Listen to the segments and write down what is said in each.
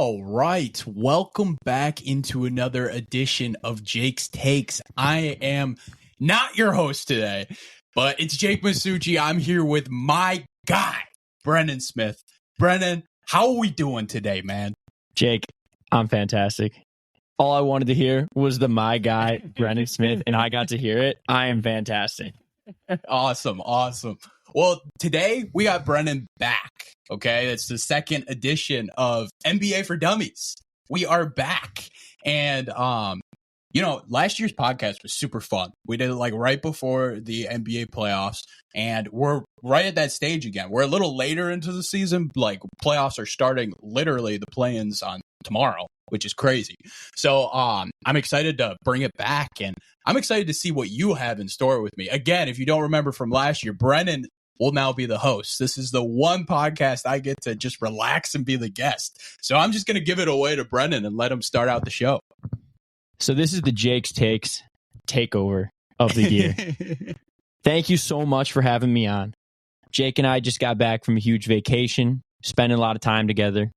All right. Welcome back into another edition of Jake's Takes. I am not your host today, but it's Jake Masucci. I'm here with my guy, Brennan Smith. Brennan, how are we doing today, man? Jake, I'm fantastic. All I wanted to hear was my guy, Brennan Smith, and I got to hear it. I am fantastic. Awesome. Well, today we got Brennan back. Okay, it's the second edition of NBA for Dummies. We are back, and last year's podcast was super fun. We did it like right before the NBA playoffs, and we're right at that stage again. We're a little later into the season. Like playoffs are starting literally the play-ins on tomorrow, which is crazy. So I'm excited to bring it back, and I'm excited to see what you have in store with me. Again, if you don't remember from last year, Brennan will now be the host. This is the one podcast I get to just relax and be the guest. So I'm just going to give it away to Brennan and let him start out the show. So this is the Jake's Takes takeover of the year. Thank you so much for having me on. Jake and I just got back from a huge vacation, spending a lot of time together.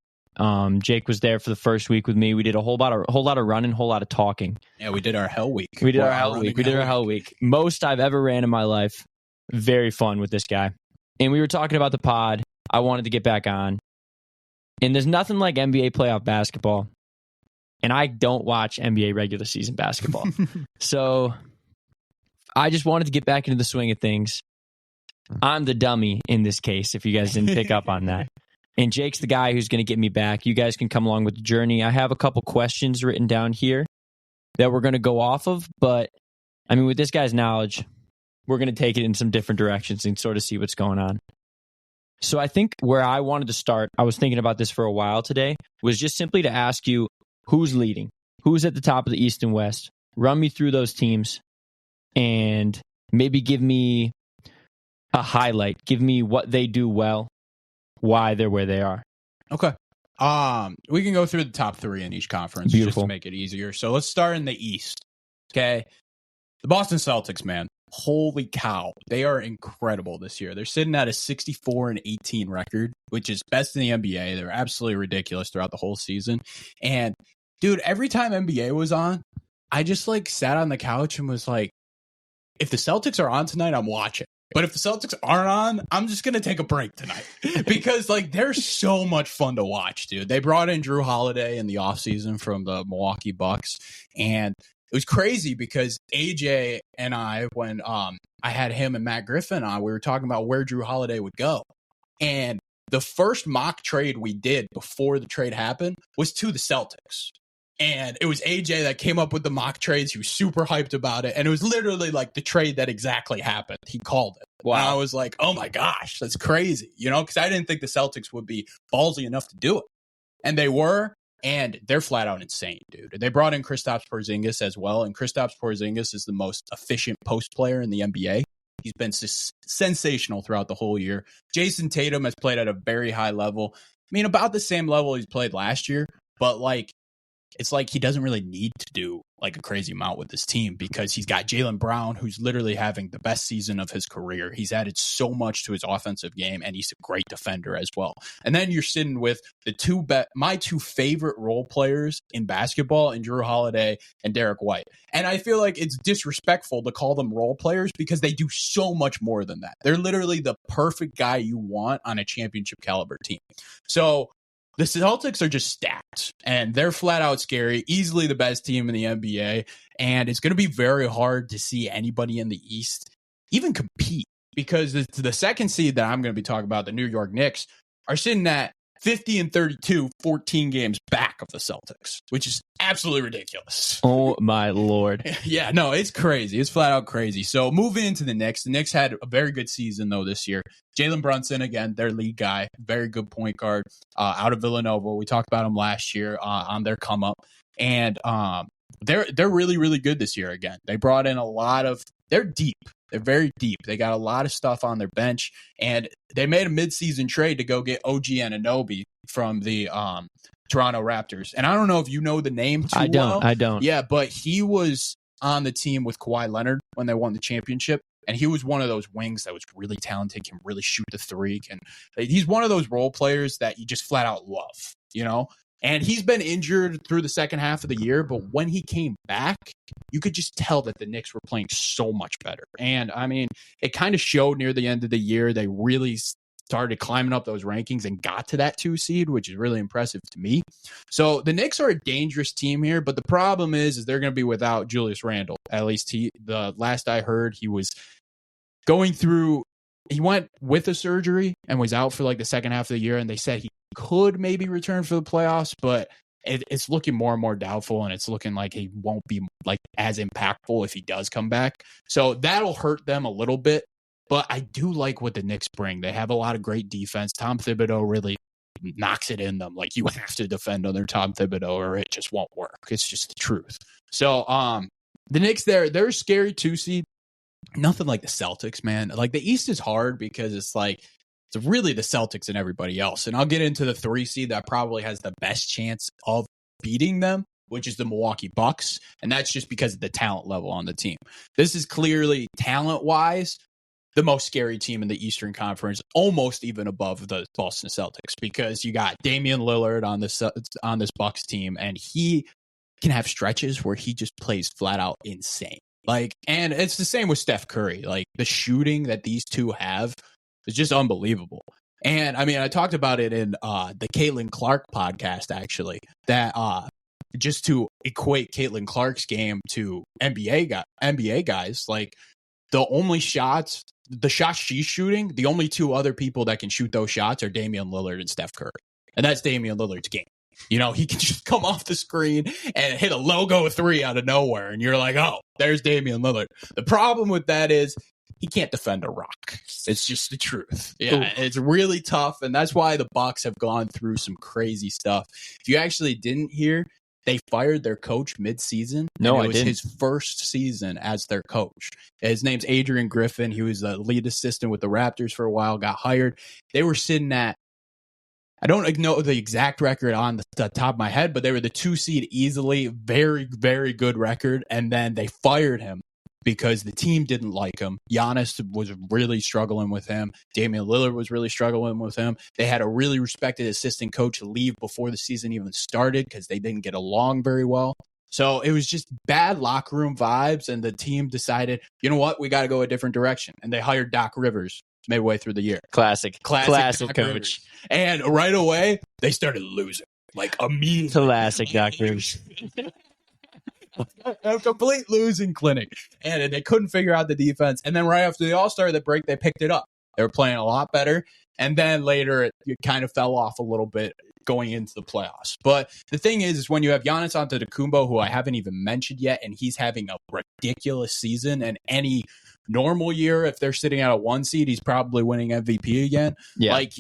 Jake was there for the first week with me. We did a whole lot of running, whole lot of talking. Yeah, we did our hell week. We did our hell week. Most I've ever ran in my life. Very fun with this guy. And we were talking about the pod. I wanted to get back on. And there's nothing like NBA playoff basketball. And I don't watch NBA regular season basketball. So I just wanted to get back into the swing of things. I'm the dummy in this case, if you guys didn't pick up on that. And Jake's the guy who's going to get me back. You guys can come along with the journey. I have a couple questions written down here that we're going to go off of. But, I mean, with this guy's knowledge, we're going to take it in some different directions and sort of see what's going on. So I think where I wanted to start, I was thinking about this for a while today, was just simply to ask you, who's leading? Who's at the top of the East and West? Run me through those teams and maybe give me a highlight. Give me what they do well, why they're where they are. Okay. We can go through the top three in each conference. Beautiful. Just to make it easier. So let's start in the East. Okay. The Boston Celtics, man. Holy cow. They are incredible this year. They're sitting at a 64-18 record, which is best in the NBA. They're absolutely ridiculous throughout the whole season. And dude, every time NBA was on, I just like sat on the couch and was like, if the Celtics are on tonight, I'm watching. But if the Celtics aren't on, I'm just going to take a break tonight because like they're so much fun to watch, dude. They brought in Drew Holiday in the offseason from the Milwaukee Bucks, and it was crazy because AJ and I, when I had him and Matt Griffin on, we were talking about where Drew Holiday would go. And the first mock trade we did before the trade happened was to the Celtics. And it was AJ that came up with the mock trades. He was super hyped about it. And it was literally like the trade that exactly happened. He called it. Wow. And I was like, oh my gosh, that's crazy. You know, because I didn't think the Celtics would be ballsy enough to do it. And they were. And they're flat out insane, dude. They brought in Kristaps Porzingis as well. And Kristaps Porzingis is the most efficient post player in the NBA. He's been sensational throughout the whole year. Jason Tatum has played at a very high level. I mean, about the same level he's played last year. But like, it's like he doesn't really need to do like a crazy amount with this team because he's got Jaylen Brown, who's literally having the best season of his career. He's added so much to his offensive game, and he's a great defender as well. And then you're sitting with the my two favorite role players in basketball, in Drew Holiday and Derek White. And I feel like it's disrespectful to call them role players because they do so much more than that. They're literally the perfect guy you want on a championship caliber team. So the Celtics are just stacked, and they're flat out scary, easily the best team in the NBA, and it's going to be very hard to see anybody in the East even compete because the second seed that I'm going to be talking about, the New York Knicks, are sitting at 50-32, 14 games back of the Celtics, which is absolutely ridiculous. Oh, my Lord. Yeah, no, it's crazy. It's flat out crazy. So moving into the Knicks had a very good season, though, this year. Jalen Brunson, again, their lead guy, very good point guard out of Villanova. We talked about him last year on their come up. And they're really, really good this year again. They brought in a lot of – they're deep. They're very deep. They got a lot of stuff on their bench, and they made a midseason trade to go get OG Anunoby from the Toronto Raptors. And I don't know if you know the name too well. I don't. Yeah, but he was on the team with Kawhi Leonard when they won the championship, and he was one of those wings that was really talented, can really shoot the three. He's one of those role players that you just flat out love, you know? And he's been injured through the second half of the year, but when he came back, you could just tell that the Knicks were playing so much better. And I mean, it kind of showed near the end of the year. They really started climbing up those rankings and got to that 2 seed, which is really impressive to me. So the Knicks are a dangerous team here, but the problem is they're going to be without Julius Randle. At least the last I heard, he was going through, he went with a surgery and was out for like the second half of the year. And they said he could maybe return for the playoffs, but it's looking more and more doubtful, and it's looking like he won't be like as impactful if he does come back. So that'll hurt them a little bit, but I do like what the Knicks bring. They have a lot of great defense. Tom Thibodeau really knocks it in them. Like, you have to defend under Tom Thibodeau or it just won't work. It's just the truth. So the Knicks, they're a scary 2 seed. Nothing like the Celtics, man. Like, the East is hard because it's like, it's really the Celtics and everybody else. And I'll get into the 3 seed that probably has the best chance of beating them, which is the Milwaukee Bucks. And that's just because of the talent level on the team. This is clearly, talent-wise, the most scary team in the Eastern Conference, almost even above the Boston Celtics, because you got Damian Lillard on this Bucks team, and he can have stretches where he just plays flat out insane. Like, and it's the same with Steph Curry. Like, the shooting that these two have, it's just unbelievable. And I mean, I talked about it in the Caitlin Clark podcast, actually, that just to equate Caitlin Clark's game to NBA guys, like, the shots she's shooting, the only 2 other people that can shoot those shots are Damian Lillard and Steph Curry. And that's Damian Lillard's game. You know, he can just come off the screen and hit a logo 3 out of nowhere. And you're like, oh, there's Damian Lillard. The problem with that is he can't defend a rock. It's just the truth. Yeah, ooh. It's really tough. And that's why the Bucks have gone through some crazy stuff. If you actually didn't hear, they fired their coach mid-season. No, it was his first season as their coach. His name's Adrian Griffin. He was the lead assistant with the Raptors for a while, got hired. They were sitting at, I don't know the exact record on the top of my head, but they were the 2 seed easily. Very, very good record. And then they fired him because the team didn't like him. Giannis was really struggling with him. Damian Lillard was really struggling with him. They had a really respected assistant coach leave before the season even started because they didn't get along very well. So it was just bad locker room vibes, and the team decided, you know what, we got to go a different direction. And they hired Doc Rivers midway through the year. Classic coach. Rivers. And right away, they started losing. Like, immediately. Classic Doc Rivers. A complete losing clinic. And they couldn't figure out the defense. And then right after the All-Star break, they picked it up. They were playing a lot better. And then later, it kind of fell off a little bit going into the playoffs. But the thing is when you have Giannis Antetokounmpo, who I haven't even mentioned yet, and he's having a ridiculous season, and any normal year, if they're sitting at a 1 seed, he's probably winning MVP again. Yeah. Like,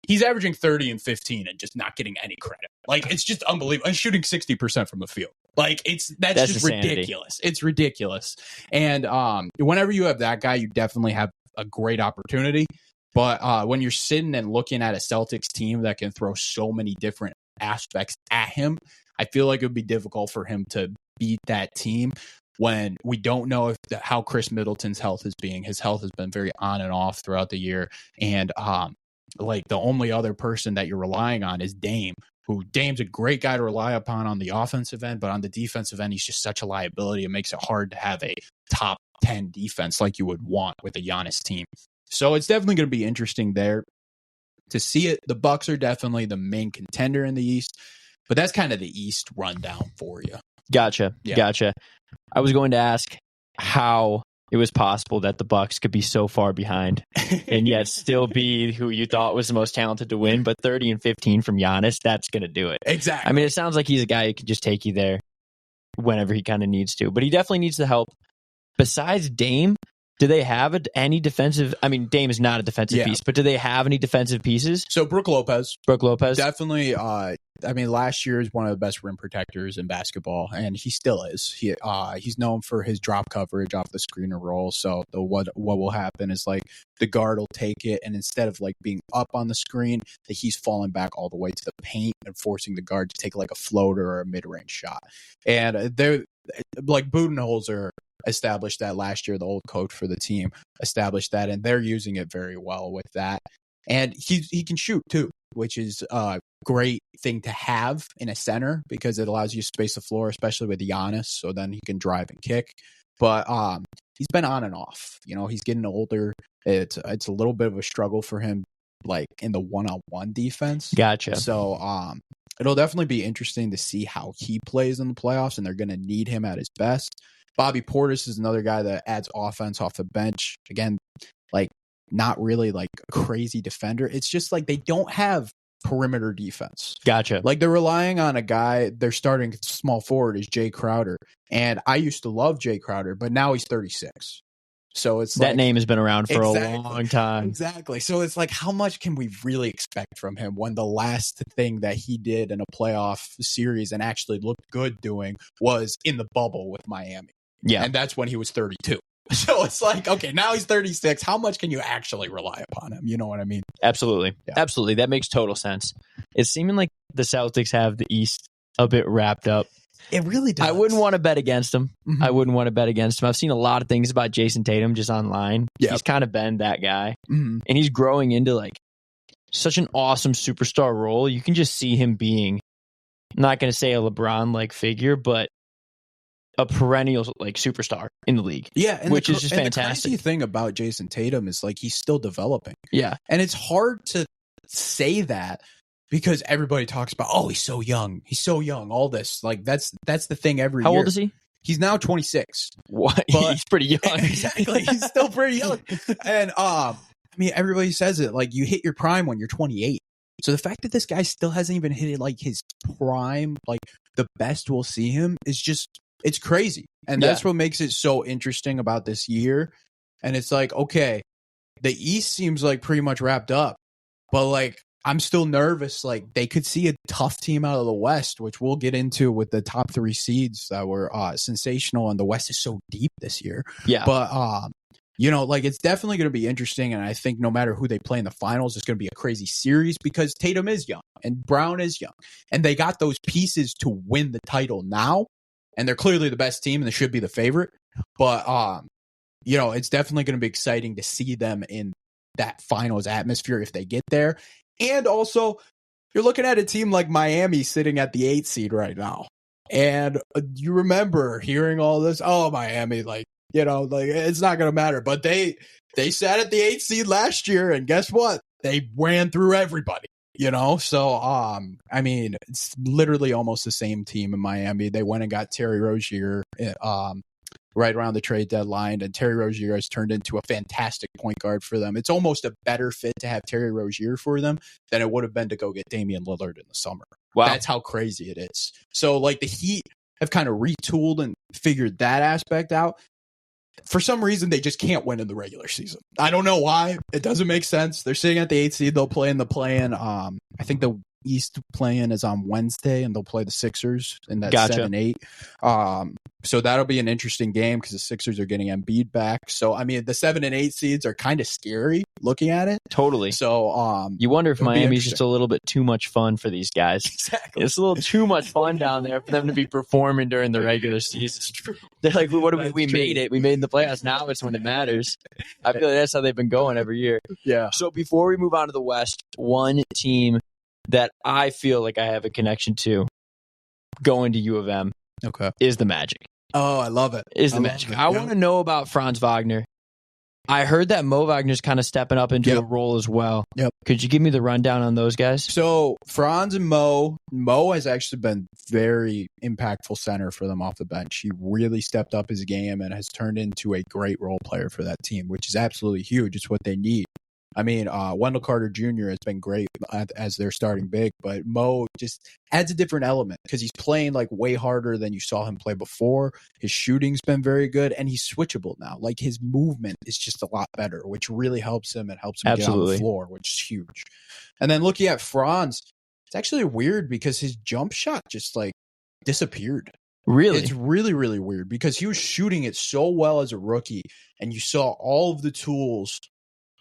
he's averaging 30 and 15 and just not getting any credit. Like, it's just unbelievable. And shooting 60% from the field. Like, that's just ridiculous. It's ridiculous. And whenever you have that guy, you definitely have a great opportunity. But when you're sitting and looking at a Celtics team that can throw so many different aspects at him, I feel like it would be difficult for him to beat that team when we don't know how Chris Middleton's health is being. His health has been very on and off throughout the year. And like, the only other person that you're relying on is Dame. Dame's a great guy to rely upon on the offensive end, but on the defensive end, he's just such a liability. It makes it hard to have a top 10 defense like you would want with a Giannis team. So it's definitely going to be interesting there to see it. The Bucks are definitely the main contender in the East, but that's kind of the East rundown for you. Gotcha. I was going to ask how it was possible that the Bucks could be so far behind and yet still be who you thought was the most talented to win, but 30 and 15 from Giannis, that's going to do it. Exactly. I mean, it sounds like he's a guy who can just take you there whenever he kind of needs to, but he definitely needs the help. Besides Dame, do they have any defensive? I mean, Dame is not a defensive piece, but do they have any defensive pieces? So Brook Lopez. Definitely. I mean, last year is one of the best rim protectors in basketball, and he still is. He's known for his drop coverage off the screen or roll. So what will happen is, like, the guard will take it, and instead of like being up on the screen, he's falling back all the way to the paint and forcing the guard to take like a floater or a mid-range shot. And they're like, Budenholzer established that last year. The old coach for the team established that, and they're using it very well with that. And he can shoot too, which is great thing to have in a center because it allows you to space the floor, especially with Giannis, so then he can drive and kick. But he's been on and off. He's getting older. It's a little bit of a struggle for him, like in the one-on-one defense. Gotcha. So it'll definitely be interesting to see how he plays in the playoffs, and they're going to need him at his best. Bobby Portis is another guy that adds offense off the bench. Again, like not really like a crazy defender. It's just like they don't have perimeter defense. Gotcha. Like they're relying on a guy, their starting small forward is Jay Crowder. And I used to love Jay Crowder, but now he's 36. So it's that name has been around for a long time. Exactly. So it's like, how much can we really expect from him when the last thing that he did in a playoff series and actually looked good doing was in the bubble with Miami? Yeah. And that's when he was 32. So it's like, okay, now he's 36. How much can you actually rely upon him? You know what I mean? Absolutely. Yeah. Absolutely. That makes total sense. It's seeming like the Celtics have the East a bit wrapped up. It really does. I wouldn't want to bet against him. Mm-hmm. I wouldn't want to bet against him. I've seen a lot of things about Jason Tatum just online. Yep. He's kind of been that guy. Mm-hmm. And he's growing into like such an awesome superstar role. You can just see him being, I'm not going to say a LeBron-like figure, but a perennial like superstar in the league. Yeah, and which is just fantastic. The crazy thing about Jason Tatum is like he's still developing. Yeah. And it's hard to say that because everybody talks about, oh, he's so young. He's so young. All this. Like that's the thing every year. How old is he? He's now 26. What? He's pretty young. Exactly. He's still pretty young. And I mean, everybody says it like you hit your prime when you're 28. So the fact that this guy still hasn't even hit it like his prime, like the best we'll see him is just, it's crazy. And that's what makes it so interesting about this year. And it's like, okay, the East seems like pretty much wrapped up, but like, I'm still nervous. Like they could see a tough team out of the West, which we'll get into with the top 3 seeds that were sensational. And the West is so deep this year. Yeah. But, like it's definitely going to be interesting. And I think no matter who they play in the finals, it's going to be a crazy series because Tatum is young and Brown is young. And they got those pieces to win the title now. And they're clearly the best team and they should be the favorite. But, it's definitely going to be exciting to see them in that finals atmosphere if they get there. And also, you're looking at a team like Miami sitting at the 8th seed right now. And you remember hearing all this, oh, Miami, like it's not going to matter. But they sat at the 8th seed last year. And guess what? They ran through everybody. So, I mean, it's literally almost the same team in Miami. They went and got Terry Rozier right around the trade deadline, and Terry Rozier has turned into a fantastic point guard for them. It's almost a better fit to have Terry Rozier for them than it would have been to go get Damian Lillard in the summer. Wow. That's how crazy it is. So, like, the Heat have kind of retooled and figured that aspect out. For some reason, they just can't win in the regular season. I don't know why. It doesn't make sense. They're sitting at the 8th seed. They'll play in the play-in. I think the East play-in is on Wednesday, and they'll play the Sixers in that 7-8. So that'll be an interesting game because the Sixers are getting Embiid back. So, I mean, the 7 and 8 seeds are kind of scary looking at it. Totally. So, you wonder if Miami's just a little bit too much fun for these guys. Exactly. It's a little too much fun down there for them to be performing during the regular season. They're like, we made it. We made it in the playoffs. Now it's when it matters. I feel like that's how they've been going every year. Yeah. So before we move on to the West, one team that I feel like I have a connection to going to U of M is the Magic. Oh, I love it. Is the Magic. I want to know about Franz Wagner. I heard that Mo Wagner's kind of stepping up into a role as well. Yep. Could you give me the rundown on those guys? So Franz and Mo has actually been very impactful center for them off the bench. He really stepped up his game and has turned into a great role player for that team, which is absolutely huge. It's what they need. I mean, Wendell Carter Jr. has been great as their starting big, but Mo just adds a different element because he's playing like way harder than you saw him play before. His shooting's been very good, and he's switchable now. Like his movement is just a lot better, which really helps him and helps him get on the floor, which is huge. And then looking at Franz, it's actually weird because his jump shot just like disappeared. Really? It's really, really weird because he was shooting it so well as a rookie, and you saw all of the tools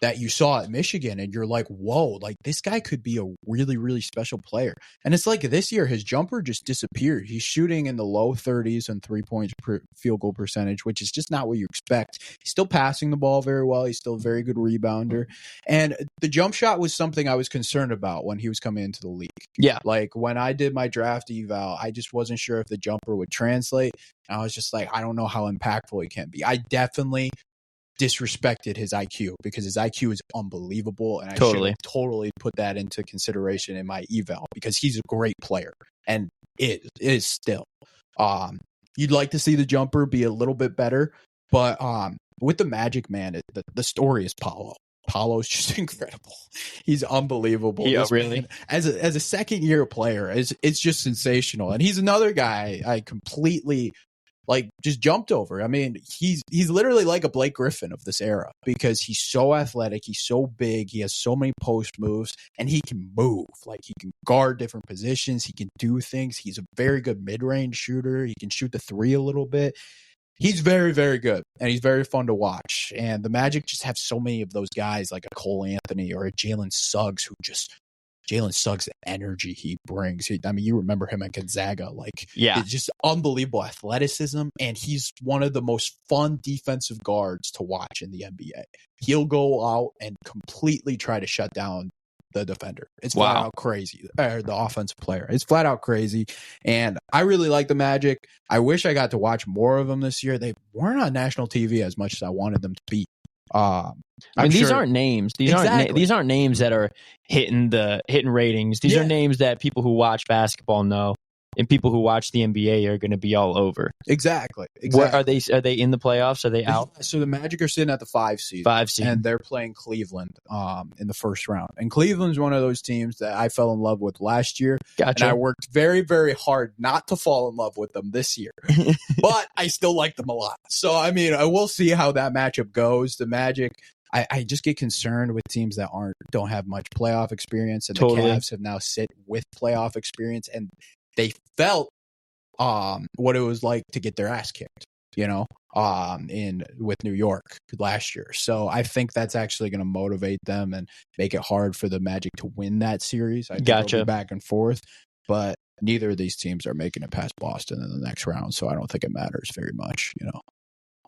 that you saw at Michigan, and you're like, whoa, like this guy could be a really, really special player. And it's like this year, his jumper just disappeared. He's shooting in the low 30s and 3-point field goal percentage, which is just not what you expect. He's still passing the ball very well. He's still a very good rebounder. And the jump shot was something I was concerned about when he was coming into the league. Yeah. Like when I did my draft eval, I just wasn't sure if the jumper would translate. And I was just like, I don't know how impactful he can be. I definitely disrespected his IQ because his IQ is unbelievable, and I should have totally put that into consideration in my eval because he's a great player, and it is still. You'd like to see the jumper be a little bit better, but with the Magic, man, the story is Paolo. Paolo's just incredible. He's unbelievable. Yeah, really. Man, as a second year player, it's just sensational, and he's another guy I completely just jumped over. I mean, he's literally like a Blake Griffin of this era because he's so athletic, he's so big, he has so many post moves, and he can move. Like he can guard different positions, he can do things. He's a very good mid-range shooter. He can shoot the three a little bit. He's very, very good, and he's very fun to watch. And the Magic just have so many of those guys like a Cole Anthony or a Jalen Suggs Jalen Suggs' energy he brings. I mean, you remember him at Gonzaga. It's just unbelievable athleticism, and he's one of the most fun defensive guards to watch in the NBA. He'll go out and completely try to shut down the defender. It's flat out crazy. The offensive player. It's flat out crazy, and I really like the Magic. I wish I got to watch more of them this year. They weren't on national TV as much as I wanted them to be. I mean, these aren't names. These aren't names that are hitting ratings. These are names that people who watch basketball know, and people who watch the NBA are going to be all over. Exactly. What are they? Are they in the playoffs? Are they out? So the Magic are sitting at the 5 seed. And they're playing Cleveland in the first round. And Cleveland's one of those teams that I fell in love with last year. Gotcha. And I worked very, very hard not to fall in love with them this year. But I still like them a lot. So, I mean, I will see how that matchup goes. The Magic, I just get concerned with teams that don't have much playoff experience. And the Cavs have now sit with playoff experience. And they felt what it was like to get their ass kicked, with New York last year. So I think that's actually going to motivate them and make it hard for the Magic to win that series. I think it'll be back and forth, but neither of these teams are making it past Boston in the next round, so I don't think it matters very much.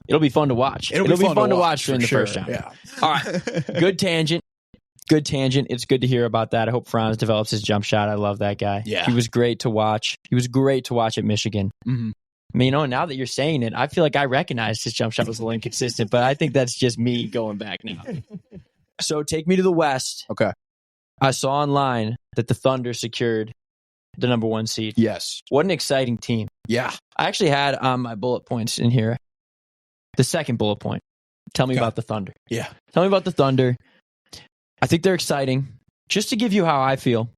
It'll be fun to watch. It'll be fun to watch in the first round. Yeah. All right. Good tangent. It's good to hear about that. I hope Franz develops his jump shot. I love that guy. Yeah. He was great to watch. At Michigan. Mm-hmm. I mean, now that you're saying it, I feel like I recognized his jump shot was a little inconsistent, but I think that's just me going back now. So take me to the West. Okay. I saw online that the Thunder secured the number 1 seed. Yes. What an exciting team. Yeah. I actually had on my bullet points in here the second bullet point. Tell me about the Thunder. Yeah. Tell me about the Thunder. I think they're exciting. Just to give you how I feel,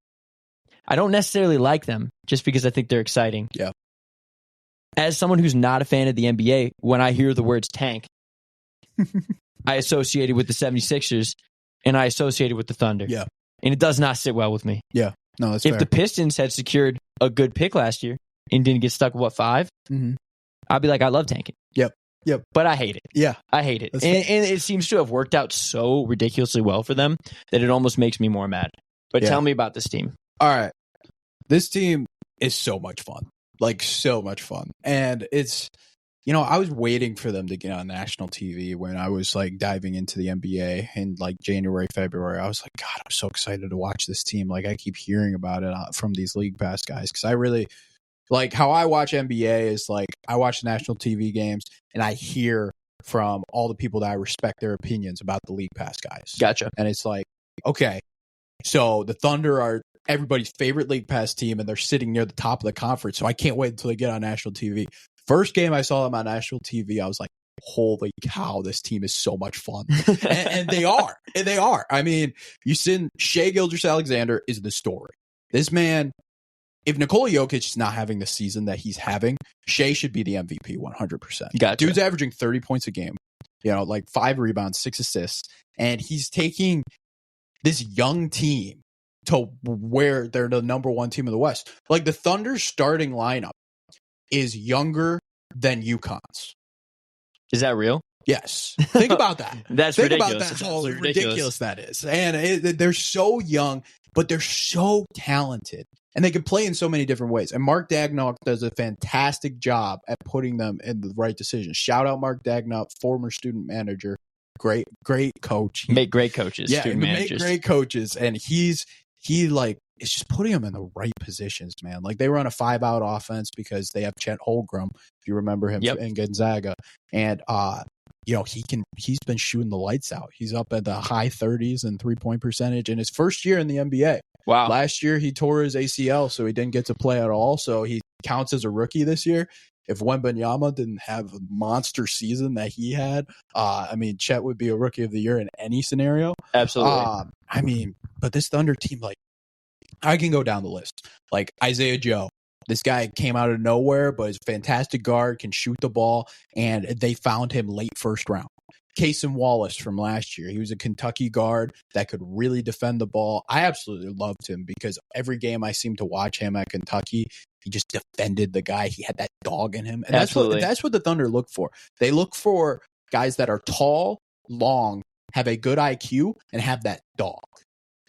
I don't necessarily like them just because I think they're exciting. Yeah. As someone who's not a fan of the NBA, when I hear the words tank, I associate it with the 76ers and I associate it with the Thunder. Yeah. And it does not sit well with me. Yeah. No, that's If fair. the Pistons had secured a good pick last year and didn't get stuck with 5, I'd be like, I love tanking. Yep. But I hate it. Yeah. I hate it. And it seems to have worked out so ridiculously well for them that it almost makes me more mad. But tell me about this team. All right. This team is so much fun. So much fun. And it's, I was waiting for them to get on national TV when I was diving into the NBA in January, February. I was like, God, I'm so excited to watch this team. I keep hearing about it from these league pass guys because I really how I watch NBA is I watch the national TV games and I hear from all the people that I respect their opinions about the league pass guys. Gotcha. And it's okay, so the Thunder are everybody's favorite league pass team and they're sitting near the top of the conference. So I can't wait until they get on national TV. First game I saw them on national TV, I was like, holy cow, this team is so much fun. and they are. And they are. I mean, Shai Gilgeous-Alexander is the story. This man, if Nikola Jokic is not having the season that he's having, Shai should be the MVP 100%. Gotcha. Dude's averaging 30 points a game, 5 rebounds, 6 assists, and he's taking this young team to where they're the number 1 team in the West. The Thunder's starting lineup is younger than UConn's. Is that real? Yes. Think about that. That's Think ridiculous. about that, It's how absolutely ridiculous that is. And they're so young, but they're so talented. And they can play in so many different ways. And Mark Dagnall does a fantastic job at putting them in the right decisions. Shout out Mark Dagnall, former student manager. Great coach. Make great coaches, Yeah, student managers. make great coaches. And it's just putting them in the right positions, man. Like they run a 5-out offense because they have Chet Holmgren, if you remember him in Gonzaga. And he's been shooting the lights out. He's up at the high 30s in 3-point percentage in his first year in the NBA. Wow. Last year he tore his ACL, so he didn't get to play at all. So he counts as a rookie this year. If Wembanyama didn't have a monster season that he had, Chet would be a rookie of the year in any scenario. Absolutely. But this Thunder team, like, I can go down the list. Like Isaiah Joe. This guy came out of nowhere, but is a fantastic guard, can shoot the ball, and they found him late first round. Cason Wallace from last year. He was a Kentucky guard that could really defend the ball. I absolutely loved him because every game I seemed to watch him at Kentucky, he just defended the guy. He had that dog in him. And that's what the Thunder look for. They look for guys that are tall, long, have a good IQ, and have that dog.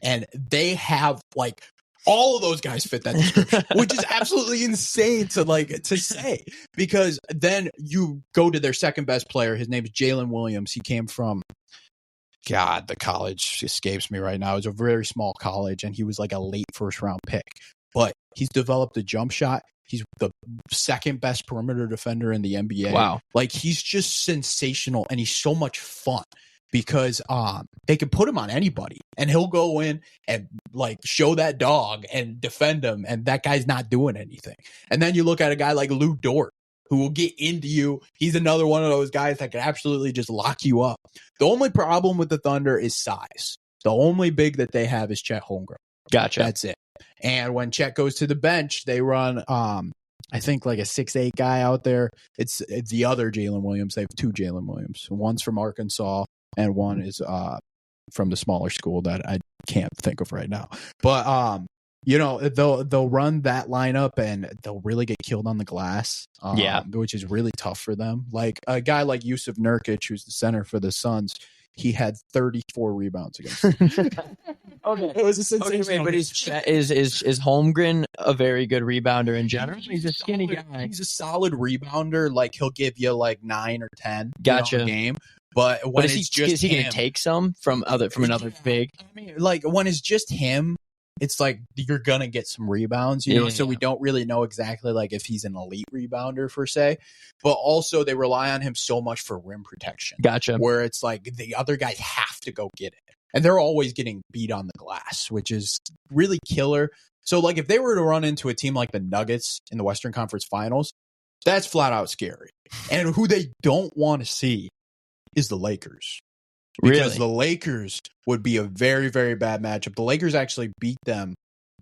And they have, like, all of those guys fit that description, which is absolutely insane to say, because then you go to their second best player. His name is Jalen Williams. He came from, the college escapes me right now. It was a very small college, and he was like a late first round pick. But he's developed a jump shot. He's the second best perimeter defender in the NBA. Wow. Like, he's just sensational, and he's so much fun. Because they can put him on anybody, and he'll go in and like show that dog and defend him, and that guy's not doing anything. And then you look at a guy like Lou Dort, who will get into you. He's another one of those guys that can absolutely just lock you up. The only problem with the Thunder is size. The only big that they have is Chet Holmgren. Gotcha. That's it. And when Chet goes to the bench, they run I think like a 6'8" guy out there. It's the other Jalen Williams. They have two Jalen Williams. One's from Arkansas, and one is from the smaller school that I can't think of right now. But they'll run that lineup, and they'll really get killed on the glass. Which is really tough for them. Like a guy like Yusuf Nurkic, who's the center for the Suns, he had 34 rebounds against them. Okay, it was a sensational. But is Holmgren a very good rebounder in general? He's a skinny guy. He's a solid rebounder. Like he'll give you like 9 or 10 gotcha a game. But when is he going to take some from another big? I mean, like when it's just him, it's like you're gonna get some rebounds, you know. So we don't really know exactly like if he's an elite rebounder per se, but also they rely on him so much for rim protection. Gotcha. Where it's like the other guys have to go get it, and they're always getting beat on the glass, which is really killer. So like if they were to run into a team like the Nuggets in the Western Conference Finals, that's flat out scary. And who they don't want to see is the Lakers. Because the Lakers would be a very, very bad matchup. The Lakers actually beat them.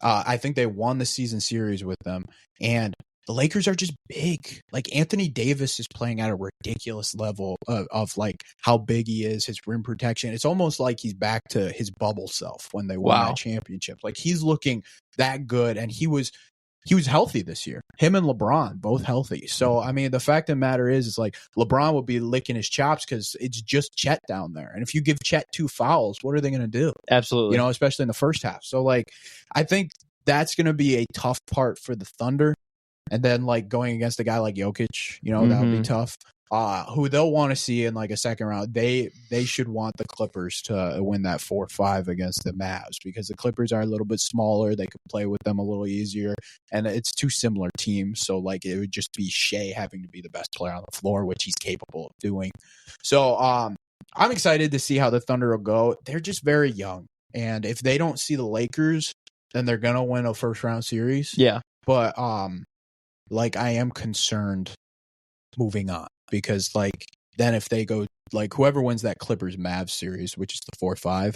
I think they won the season series with them. And the Lakers are just big. Like Anthony Davis is playing at a ridiculous level of like how big he is, his rim protection. It's almost like he's back to his bubble self when they won that championship. Like he's looking that good, and he was healthy this year. Him and LeBron, both healthy. So, I mean, the fact of the matter is like LeBron will be licking his chops because it's just Chet down there. And if you give Chet 2 fouls, what are they going to do? Absolutely. You know, especially in the first half. So, like, I think that's going to be a tough part for the Thunder. And then, like, going against a guy like Jokic, you know, that would be tough. Who they'll want to see in like a second round, they should want the Clippers to win that 4-5 against the Mavs, because the Clippers are a little bit smaller. They could play with them a little easier, and it's two similar teams. So like it would just be Shea having to be the best player on the floor, which he's capable of doing. So I'm excited to see how the Thunder will go. They're just very young, and if they don't see the Lakers, then they're gonna win a first round series. Yeah, but like I am concerned moving on. Because, like, then if they go, like, whoever wins that Clippers-Mavs series, which is the 4-5,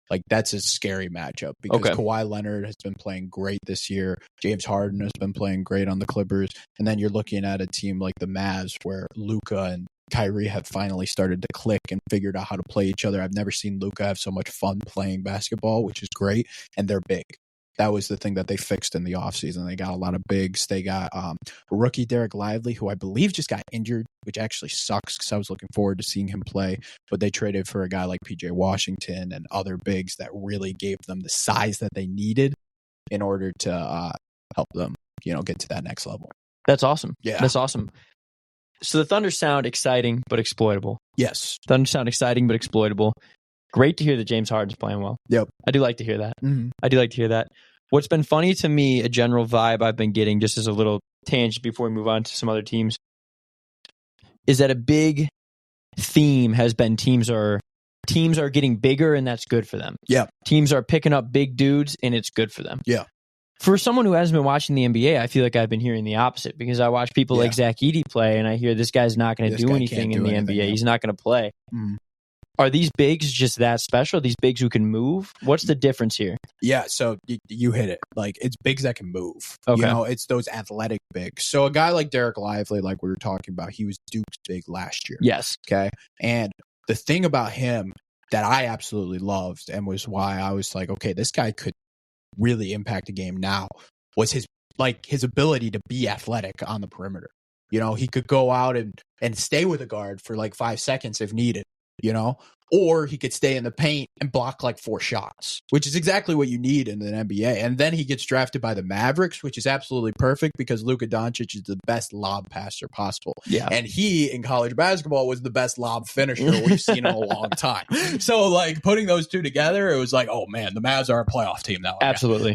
like, that's a scary matchup. Because Kawhi Leonard has been playing great this year. James Harden has been playing great on the Clippers. And then you're looking at a team like the Mavs where Luka and Kyrie have finally started to click and figured out how to play each other. I've never seen Luka have so much fun playing basketball, which is great. And they're big. that was the thing that they fixed in the offseason. They got a lot of bigs. They got rookie Derek Lively, who I believe just got injured, which actually sucks because I was looking forward to seeing him play. But they traded for a guy like PJ Washington and other bigs that really gave them the size that they needed in order to help them, get to that next level. That's awesome. Yeah. That's awesome. So the Thunder sound exciting but exploitable. Yes. Thunder sound exciting but exploitable. Great to hear that James Harden's playing well. Yep. I do like to hear that. Mm-hmm. I do like to hear that. What's been funny to me, a general vibe I've been getting, just as a little tangent before we move on to some other teams, is that a big theme has been teams are getting bigger, and that's good for them. Yeah. Teams are picking up big dudes, and it's good for them. Yeah. For someone who hasn't been watching the NBA, I feel like I've been hearing the opposite, because I watch people like Zach Edey play, and I hear this guy's not going to do anything in the NBA. He's not going to play. Mm. Are these bigs just that special? Are these bigs who can move? What's the difference here? Yeah, so you hit it. Like, it's bigs that can move. Okay. It's those athletic bigs. So a guy like Derek Lively, like we were talking about, he was Duke's big last year. Yes. Okay. And the thing about him that I absolutely loved, and was why I was like, okay, this guy could really impact the game now, was his ability to be athletic on the perimeter. He could go out and stay with a guard for like 5 seconds if needed. Or he could stay in the paint and block like 4 shots, which is exactly what you need in an NBA. And then he gets drafted by the Mavericks, which is absolutely perfect because Luka Doncic is the best lob passer possible. Yeah. And he, in college basketball, was the best lob finisher we've seen in a long time. So, like, putting those two together, it was like, oh, man, the Mavs are a playoff team now. Absolutely.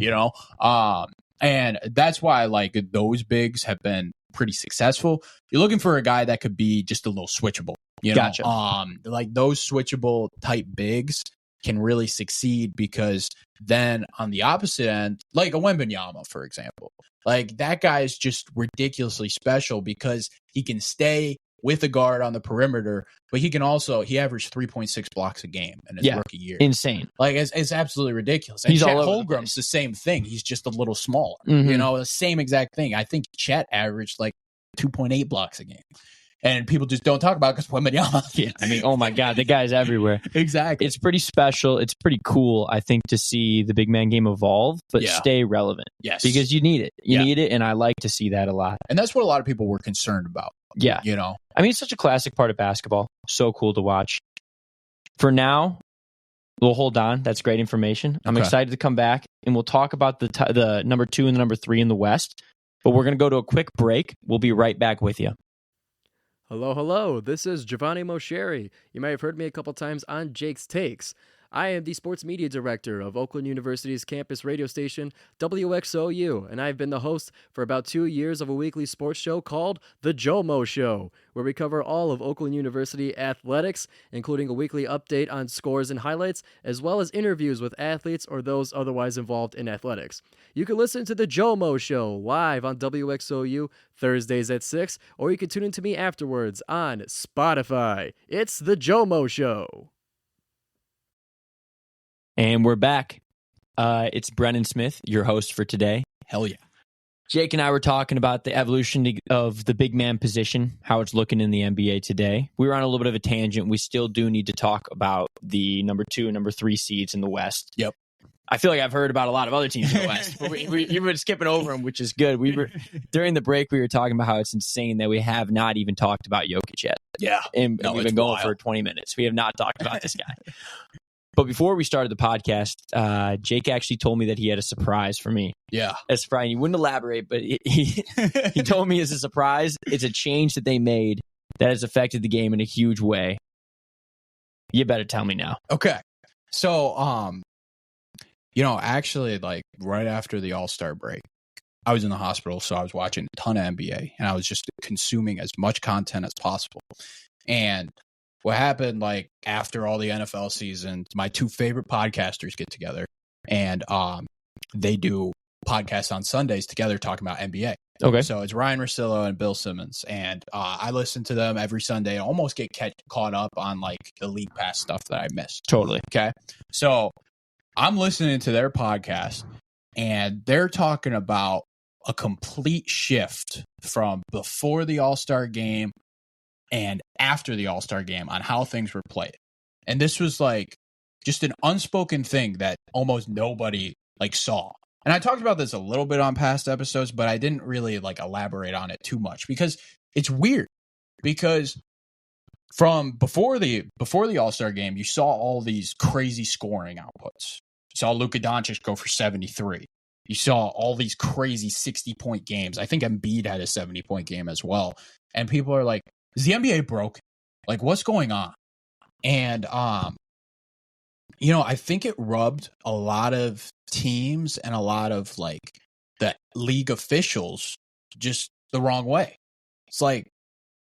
And that's why, like, those bigs have been pretty successful. You're looking for a guy that could be just a little switchable. Gotcha. Like those switchable type bigs can really succeed, because then on the opposite end, like a Wembanyama, for example, like that guy is just ridiculously special because he can stay with a guard on the perimeter, but he averaged 3.6 blocks a game in his rookie year. Insane. Like it's absolutely ridiculous. And He's Chet all over Holmgren's the same thing. He's just a little smaller. Mm-hmm. The same exact thing. I think Chet averaged like 2.8 blocks a game. And people just don't talk about it because Wembanyama. Yeah, I mean, oh my God, the guy's everywhere. Exactly. It's pretty special. It's pretty cool, I think, to see the big man game evolve, but stay relevant. Yes. Because you need it. You need it, and I like to see that a lot. And that's what a lot of people were concerned about. Yeah. I mean, it's such a classic part of basketball. So cool to watch. For now, we'll hold on. That's great information. I'm excited to come back, and we'll talk about the number 2 and the number 3 in the West. But we're going to go to a quick break. We'll be right back with you. Hello. This is Giovanni Mosheri. You might have heard me a couple times on Jake's Takes. I am the sports media director of Oakland University's campus radio station, WXOU, and I've been the host for about 2 years of a weekly sports show called The Jomo Show, where we cover all of Oakland University athletics, including a weekly update on scores and highlights, as well as interviews with athletes or those otherwise involved in athletics. You can listen to The Jomo Show live on WXOU Thursdays at 6, or you can tune in to me afterwards on Spotify. It's The Jomo Show. And we're back. It's Brennan Smith, your host for today. Hell yeah. Jake and I were talking about the evolution of the big man position, how it's looking in the NBA today. We were on a little bit of a tangent. We still do need to talk about the number 2 and number 3 seeds in the West. Yep. I feel like I've heard about a lot of other teams in the West, but you've been skipping over them, which is good. During the break, we were talking about how it's insane that we have not even talked about Jokic yet. Yeah. And we've been going for 20 minutes. We have not talked about this guy. But before we started the podcast, Jake actually told me that he had a surprise for me. Yeah. A surprise. He wouldn't elaborate, but he told me it's a surprise. It's a change that they made that has affected the game in a huge way. You better tell me now. Okay. So, actually, like right after the All-Star break, I was in the hospital, so I was watching a ton of NBA, and I was just consuming as much content as possible. And what happened, like, after all the NFL seasons, my 2 favorite podcasters get together, and they do podcasts on Sundays together talking about NBA. Okay. So it's Ryan Russillo and Bill Simmons, and I listen to them every Sunday and almost get caught up on, like, the League Pass stuff that I missed. Totally. Okay. So I'm listening to their podcast, and they're talking about a complete shift from before the All-Star game and after the All-Star game on how things were played. And this was like just an unspoken thing that almost nobody like saw. and I talked about this a little bit on past episodes, but I didn't really like elaborate on it too much because it's weird. Because from before the All-Star game, you saw all these crazy scoring outputs. You saw Luka Doncic go for 73. You saw all these crazy 60-point games. I think Embiid had a 70-point game as well. And people are like, is the NBA broken? Like, what's going on? And, you know, I think it rubbed a lot of teams and a lot of, like, the league officials just the wrong way. It's like,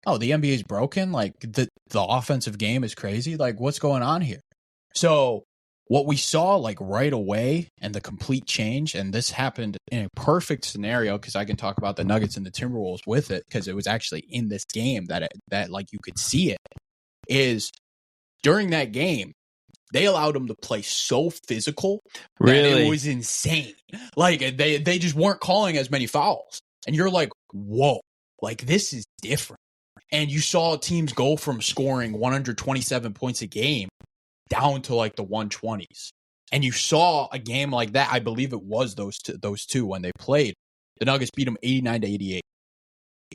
oh, the NBA is broken? Like, the offensive game is crazy? Like, what's going on here? So what we saw, like, right away and the complete change, and this happened in a perfect scenario because I can talk about the Nuggets and the Timberwolves with it because it was actually in this game that like, you could see it, is during that game, they allowed them to play so physical that it was insane. Like, they just weren't calling as many fouls. And you're like, whoa, like, this is different. And you saw teams go from scoring 127 points a game down to like the 120s. And you saw a game like that. I believe it was those two when they played. The Nuggets beat them 89-88.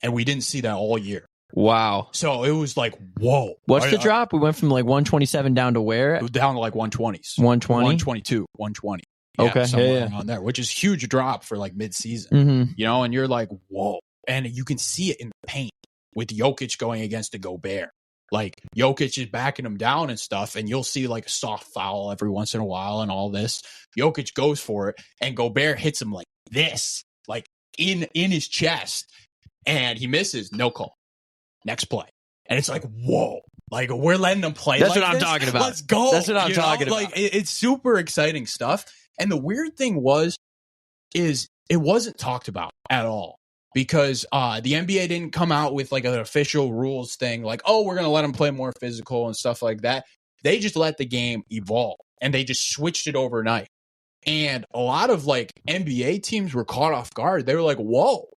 And we didn't see that all year. Wow. So it was like, whoa. What's the drop? We went from like 127 down to where? Down to like 120s. 120? 122, 120. Okay. Somewhere around there, which is a huge drop for like mid-season. Mm-hmm. You know, and you're like, whoa. And you can see it in the paint with Jokic going against the Gobert. Like, Jokic is backing him down and stuff, and you'll see like a soft foul every once in a while and all this. Jokic goes for it, and Gobert hits him like this, like in his chest, and he misses. No call. Next play. And it's like, whoa. Like, we're letting them play. That's like what I'm this? talking about. Let's go. That's what I'm talking about. Like, it's super exciting stuff. And the weird thing is it wasn't talked about at all. Because the NBA didn't come out with like an official rules thing, like, oh, we're going to let them play more physical and stuff like that. They just let the game evolve, and they just switched it overnight. And a lot of like NBA teams were caught off guard. They were like, whoa.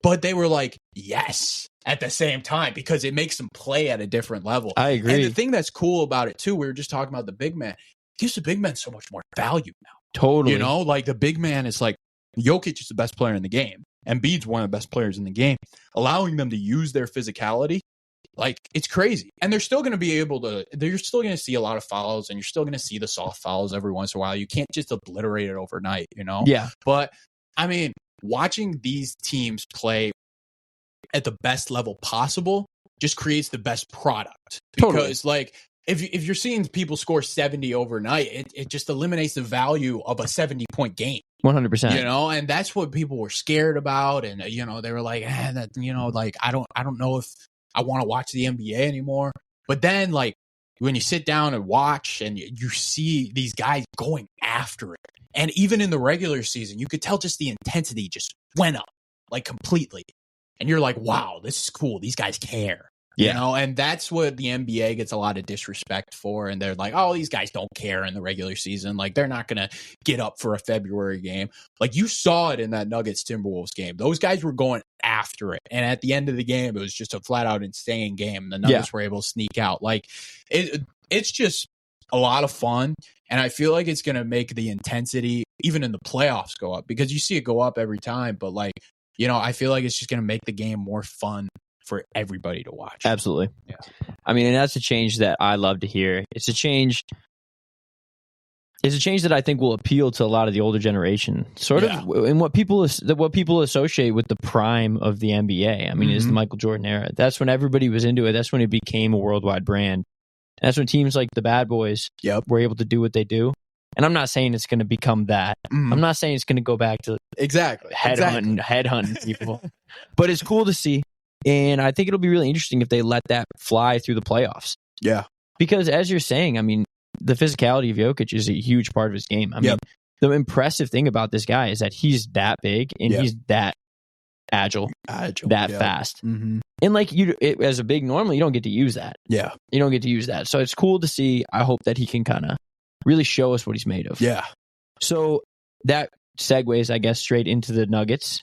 But they were like, yes, at the same time, because it makes them play at a different level. I agree. And the thing that's cool about it, too, we were just talking about the big man. It gives the big man so much more value now. Totally. You know, like the big man is like, Jokic is the best player in the game. Embiid's one of the best players in the game. Allowing them to use their physicality, like, it's crazy. And they're still going to be able to, you're still going to see a lot of fouls, and you're still going to see the soft fouls every once in a while. You can't just obliterate it overnight, you know? Yeah. But, I mean, watching these teams play at the best level possible just creates the best product. Because, like, if you're seeing people score 70 overnight, it just eliminates the value of a 70-point game. 100%. You know, and that's what people were scared about. And, you know, they were like, that, you know, like, I don't know if I want to watch the NBA anymore. But then, like, when you sit down and watch and you see these guys going after it, and even in the regular season, you could tell just the intensity just went up, like, completely. And you're like, wow, this is cool. These guys care. Yeah. You know, and that's what the NBA gets a lot of disrespect for. And they're like, oh, these guys don't care in the regular season. Like, they're not going to get up for a February game. Like, you saw it in that Nuggets Timberwolves game. Those guys were going after it. And at the end of the game, it was just a flat out insane game. The Nuggets were able to sneak out. Like, it's just a lot of fun. And I feel like it's going to make the intensity, even in the playoffs, go up, because you see it go up every time. But, like, you know, I feel like it's just going to make the game more fun for everybody to watch. Absolutely. Yeah. I mean, and that's a change that I love to hear. It's a change that I think will appeal to a lot of the older generation, sort of, and what people associate with the prime of the NBA. I mean, is the Michael Jordan era. That's when everybody was into it. That's when it became a worldwide brand. That's when teams like the Bad Boys were able to do what they do. And I'm not saying it's going to become that. I'm not saying it's going to go back to headhunting people. But it's cool to see. And I think it'll be really interesting if they let that fly through the playoffs. Yeah. Because as you're saying, I mean, the physicality of Jokic is a huge part of his game. I mean, the impressive thing about this guy is that he's that big and he's that agile that fast. And like as a big, normally you don't get to use that. Yeah. You don't get to use that. So it's cool to see. I hope that he can kind of really show us what he's made of. Yeah. So that segues, I guess, straight into the Nuggets.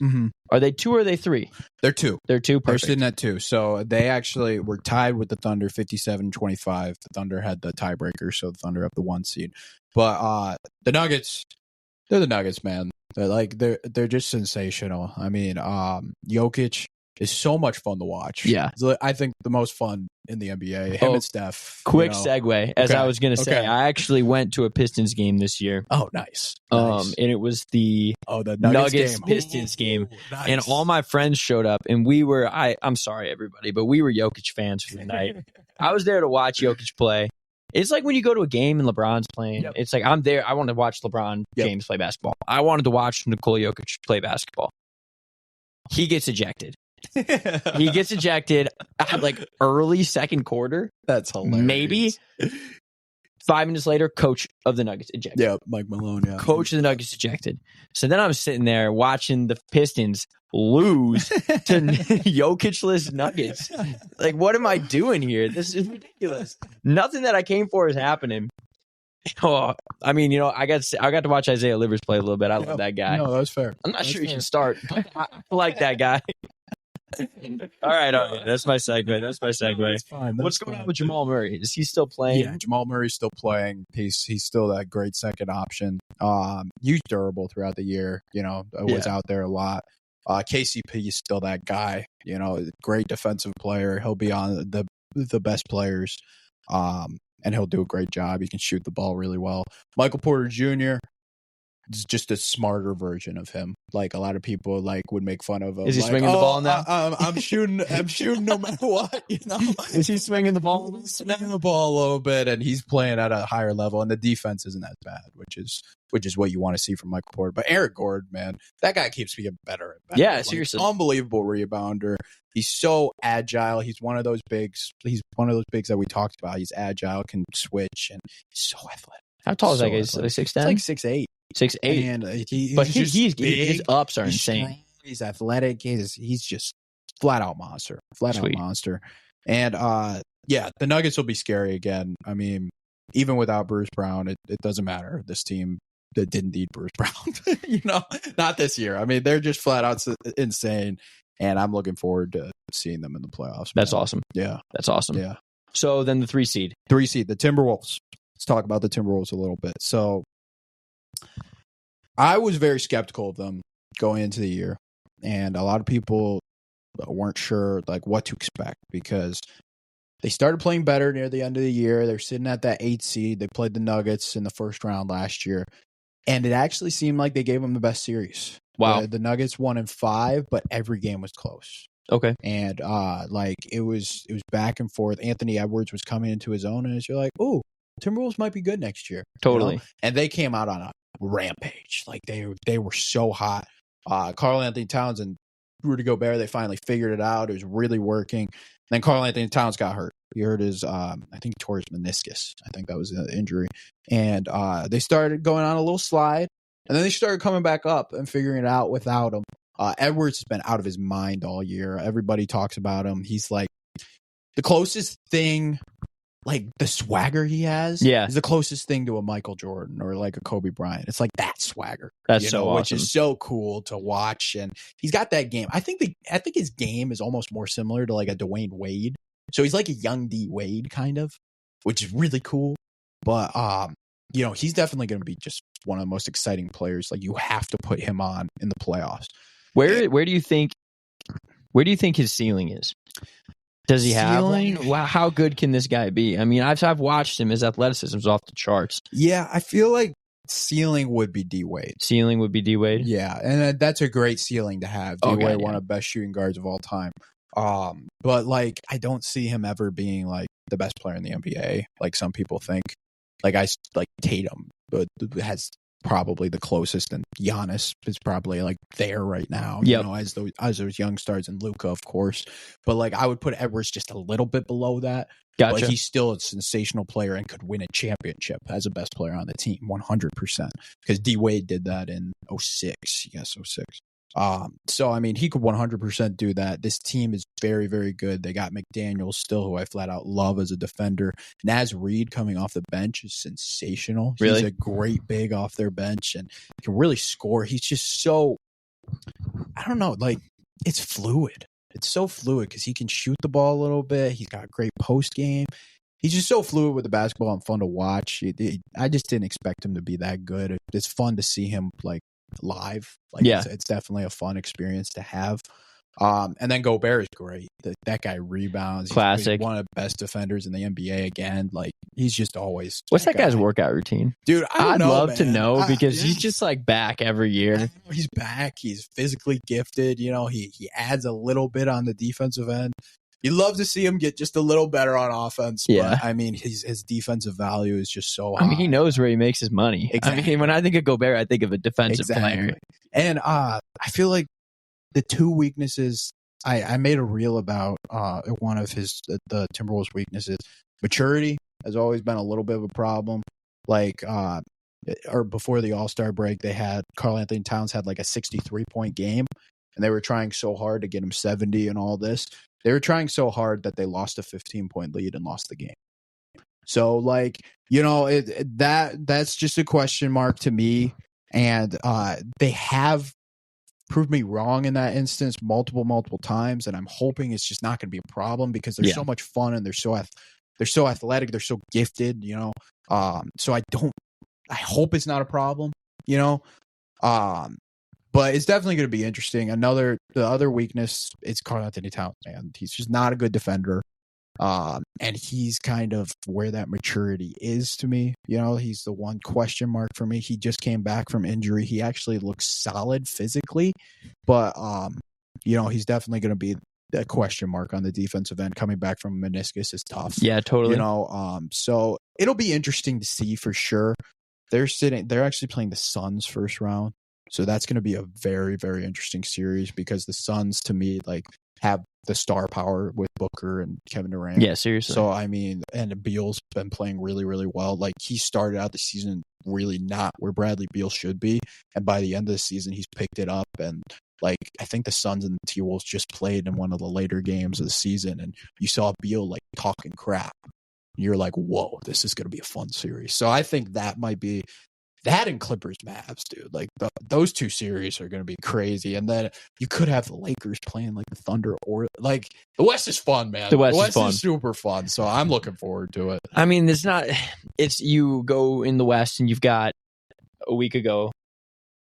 Are they 2 or are they 3? They're 2. They're 2. Perfect. They're sitting at 2. So they actually were tied with the Thunder 57-25. The Thunder had the tiebreaker, so the Thunder up the 1 seed. But the Nuggets, they're the Nuggets, man. They're just sensational. I mean, Jokic is so much fun to watch. Yeah. I think the most fun in the NBA. Him and Steph. Quick segue. As I was going to say, Okay. I actually went to a Pistons game this year. Oh, nice. And it was the Nuggets game. Pistons game. Nice. And all my friends showed up, and we were, I'm sorry, everybody, but we were Jokic fans for the night. I was there to watch Jokic play. It's like when you go to a game and LeBron's playing. Yep. It's like I'm there. I want to watch LeBron James play basketball. I wanted to watch Nikola Jokic play basketball. He gets ejected. He gets ejected at like early second quarter. That's hilarious. Maybe 5 minutes later, coach of the Nuggets ejected. Yeah, Mike Malone. Yeah, coach of the Nuggets ejected. So then I'm sitting there watching the Pistons lose to Jokic-less Nuggets. Like, what am I doing here? This is ridiculous. Nothing that I came for is happening. Oh, I mean, I got to watch Isaiah Livers play a little bit. I love that guy. No, that's fair. I'm not sure he should start, but I like that guy. All right. That's my segue. That's fine. What's going on with Jamal Murray? Is he still playing? Yeah, Jamal Murray's still playing. He's still that great second option. He's durable throughout the year. Was out there a lot. KCP is still that guy. Great defensive player. He'll be on the best players. And he'll do a great job. He can shoot the ball really well. Michael Porter Jr. is just a smarter version of him. Like, a lot of people would make fun of him. Is he swinging the ball now? I'm shooting no matter what. Is he swinging the ball? He's swinging the ball a little bit, and he's playing at a higher level, and the defense isn't as bad, which is what you want to see from Michael Porter. But Eric Gordon, man, that guy keeps getting better and better. Yeah, seriously, unbelievable rebounder. He's so agile. He's one of those bigs. He's one of those bigs that we talked about. He's agile, can switch, and he's so athletic. How tall is that guy? Is like 6'10"? Like 6'8". 6'8". And he's big. His ups are insane. Strong, he's athletic. He's just flat out monster. Out monster. And the Nuggets will be scary again. I mean, even without Bruce Brown, it doesn't matter. This team that didn't need Bruce Brown, not this year. I mean, they're just flat out insane. And I'm looking forward to seeing them in the playoffs. That's awesome. Yeah. That's awesome. Yeah. So then the 3 seed. The Timberwolves. Let's talk about the Timberwolves a little bit. So I was very skeptical of them going into the year. And a lot of people weren't sure what to expect because they started playing better near the end of the year. They're sitting at that 8 seed. They played the Nuggets in the first round last year. And it actually seemed like they gave them the best series. Wow. The Nuggets won in 5, but every game was close. Okay. And it was back and forth. Anthony Edwards was coming into his own, and you're like, oh, Timberwolves might be good next year. Totally. And they came out on a rampage. Like they were so hot. Karl Anthony Towns and Rudy Gobert, they finally figured it out. It was really working. Then Karl Anthony Towns got hurt. He hurt his, I think, tore his meniscus. I think that was the injury. And they started going on a little slide. And then they started coming back up and figuring it out without him. Edwards has been out of his mind all year. Everybody talks about him. He's like the closest thing, like the swagger he has, is the closest thing to a Michael Jordan or like a Kobe Bryant. It's like that swagger. That's so awesome. Which is so cool to watch. And he's got that game. I think his game is almost more similar to like a Dwayne Wade. So he's like a young D Wade kind of, which is really cool. But he's definitely going to be just one of the most exciting players. Like, you have to put him on in the playoffs. Where do you think his ceiling is? Does he have one? Wow, how good can this guy be? I mean, I've watched him. His athleticism is off the charts. Yeah, I feel like ceiling would be D Wade. Ceiling would be D Wade. Yeah, and that's a great ceiling to have. D Wade, one of the best shooting guards of all time. But like, I don't see him ever being like the best player in the NBA, like some people think. Like Tatum, but has probably the closest, and Giannis is probably like there right now. As those young stars, and Luka, of course. But like, I would put Edwards just a little bit below that. Gotcha. But he's still a sensational player and could win a championship as a best player on the team, 100%. Because D Wade did that in 06. Yes, 06. So I mean, he could 100% do that. This team is very, very good. They got McDaniels still, who I flat out love as a defender. Naz Reid coming off the bench is sensational. Really? He's a great big off their bench and can really score. He's just so, I don't know, like, it's fluid. It's so fluid because he can shoot the ball a little bit. He's got a great post game. He's just so fluid with the basketball and fun to watch. I just didn't expect him to be that good. It's fun to see him like live. Like, it's definitely a fun experience to have. And then Gobert is great. That guy rebounds. Classic. He's one of the best defenders in the NBA again. Like, he's just always. What's that guy's workout routine? Dude, I'd love to know because he's just like back every year. He's back. He's physically gifted. You know, he adds a little bit on the defensive end. You'd love to see him get just a little better on offense. Yeah. But, I mean, his defensive value is just so high. I mean, he knows where he makes his money. Exactly. I mean, when I think of Gobert, I think of a defensive player. And I feel like the two weaknesses, I made a reel about one of the Timberwolves' weaknesses. Maturity has always been a little bit of a problem. Like, or before the All-Star break, they had Karl Anthony Towns had like a 63-point game, and they were trying so hard to get him 70 and all this. They were trying so hard that they lost a 15-point lead and lost the game. So, like, you know, that's just a question mark to me. And they have proved me wrong in that instance multiple times, and I'm hoping it's just not going to be a problem because they're so much fun and they're so athletic, they're so gifted, you know. So I hope it's not a problem, you know. But it's definitely going to be interesting. The other weakness is Karl Anthony Towns, man. He's just not a good defender. And he's kind of where that maturity is to me. You know, he's the one question mark for me. He just came back from injury. He actually looks solid physically, but, you know, he's definitely going to be a question mark on the defensive end. Coming back from meniscus is tough. Yeah, totally. You know, so it'll be interesting to see for sure. They're actually playing the Suns first round. So that's going to be a very, very interesting series because the Suns, to me, like, have the star power with Booker and Kevin Durant. Yeah, seriously. So, I mean, and Beal's been playing really, really well. Like, he started out the season really not where Bradley Beal should be. And by the end of the season, he's picked it up. And, like, I think the Suns and the T-Wolves just played in one of the later games of the season. And you saw Beal, like, talking crap. And you're like, whoa, this is going to be a fun series. So I think that might be that and Clippers Mavs, dude. Like, those two series are going to be crazy. And then you could have the Lakers playing like the Thunder, or like the West is fun, man. The West is super fun. So I'm looking forward to it. I mean, it's you go in the West and you've got a week ago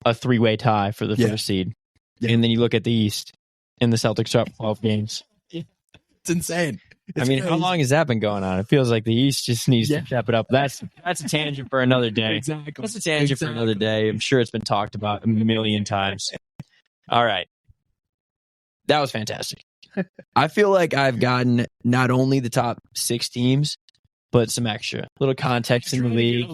a 3-way tie for the first seed. Yeah. And then you look at the East and the Celtics are up 12 games. It's insane. It's crazy. How long has that been going on? It feels like the East just needs to step it up. That's a tangent for another day. Exactly. That's a tangent for another day. I'm sure it's been talked about a million times. All right. That was fantastic. I feel like I've gotten not only the top 6 teams, but some extra little context in the league.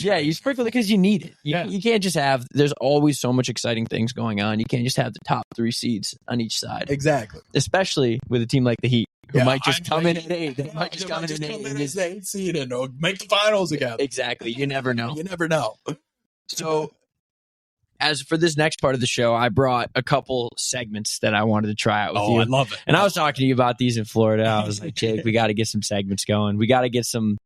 Yeah, you sprinkle it because you need it. You can't just have, there's always so much exciting things going on. You can't just have the top 3 seeds on each side. Exactly. Especially with a team like the Heat, who might just come in at 8. They might just come in at 8 as the 8th seed and make the finals again. Exactly. You never know. You never know. So, as for this next part of the show, I brought a couple segments that I wanted to try out with you. I love it. And I was talking to you about these in Florida. I was like, Jake, we got to get some segments going. We got to get some,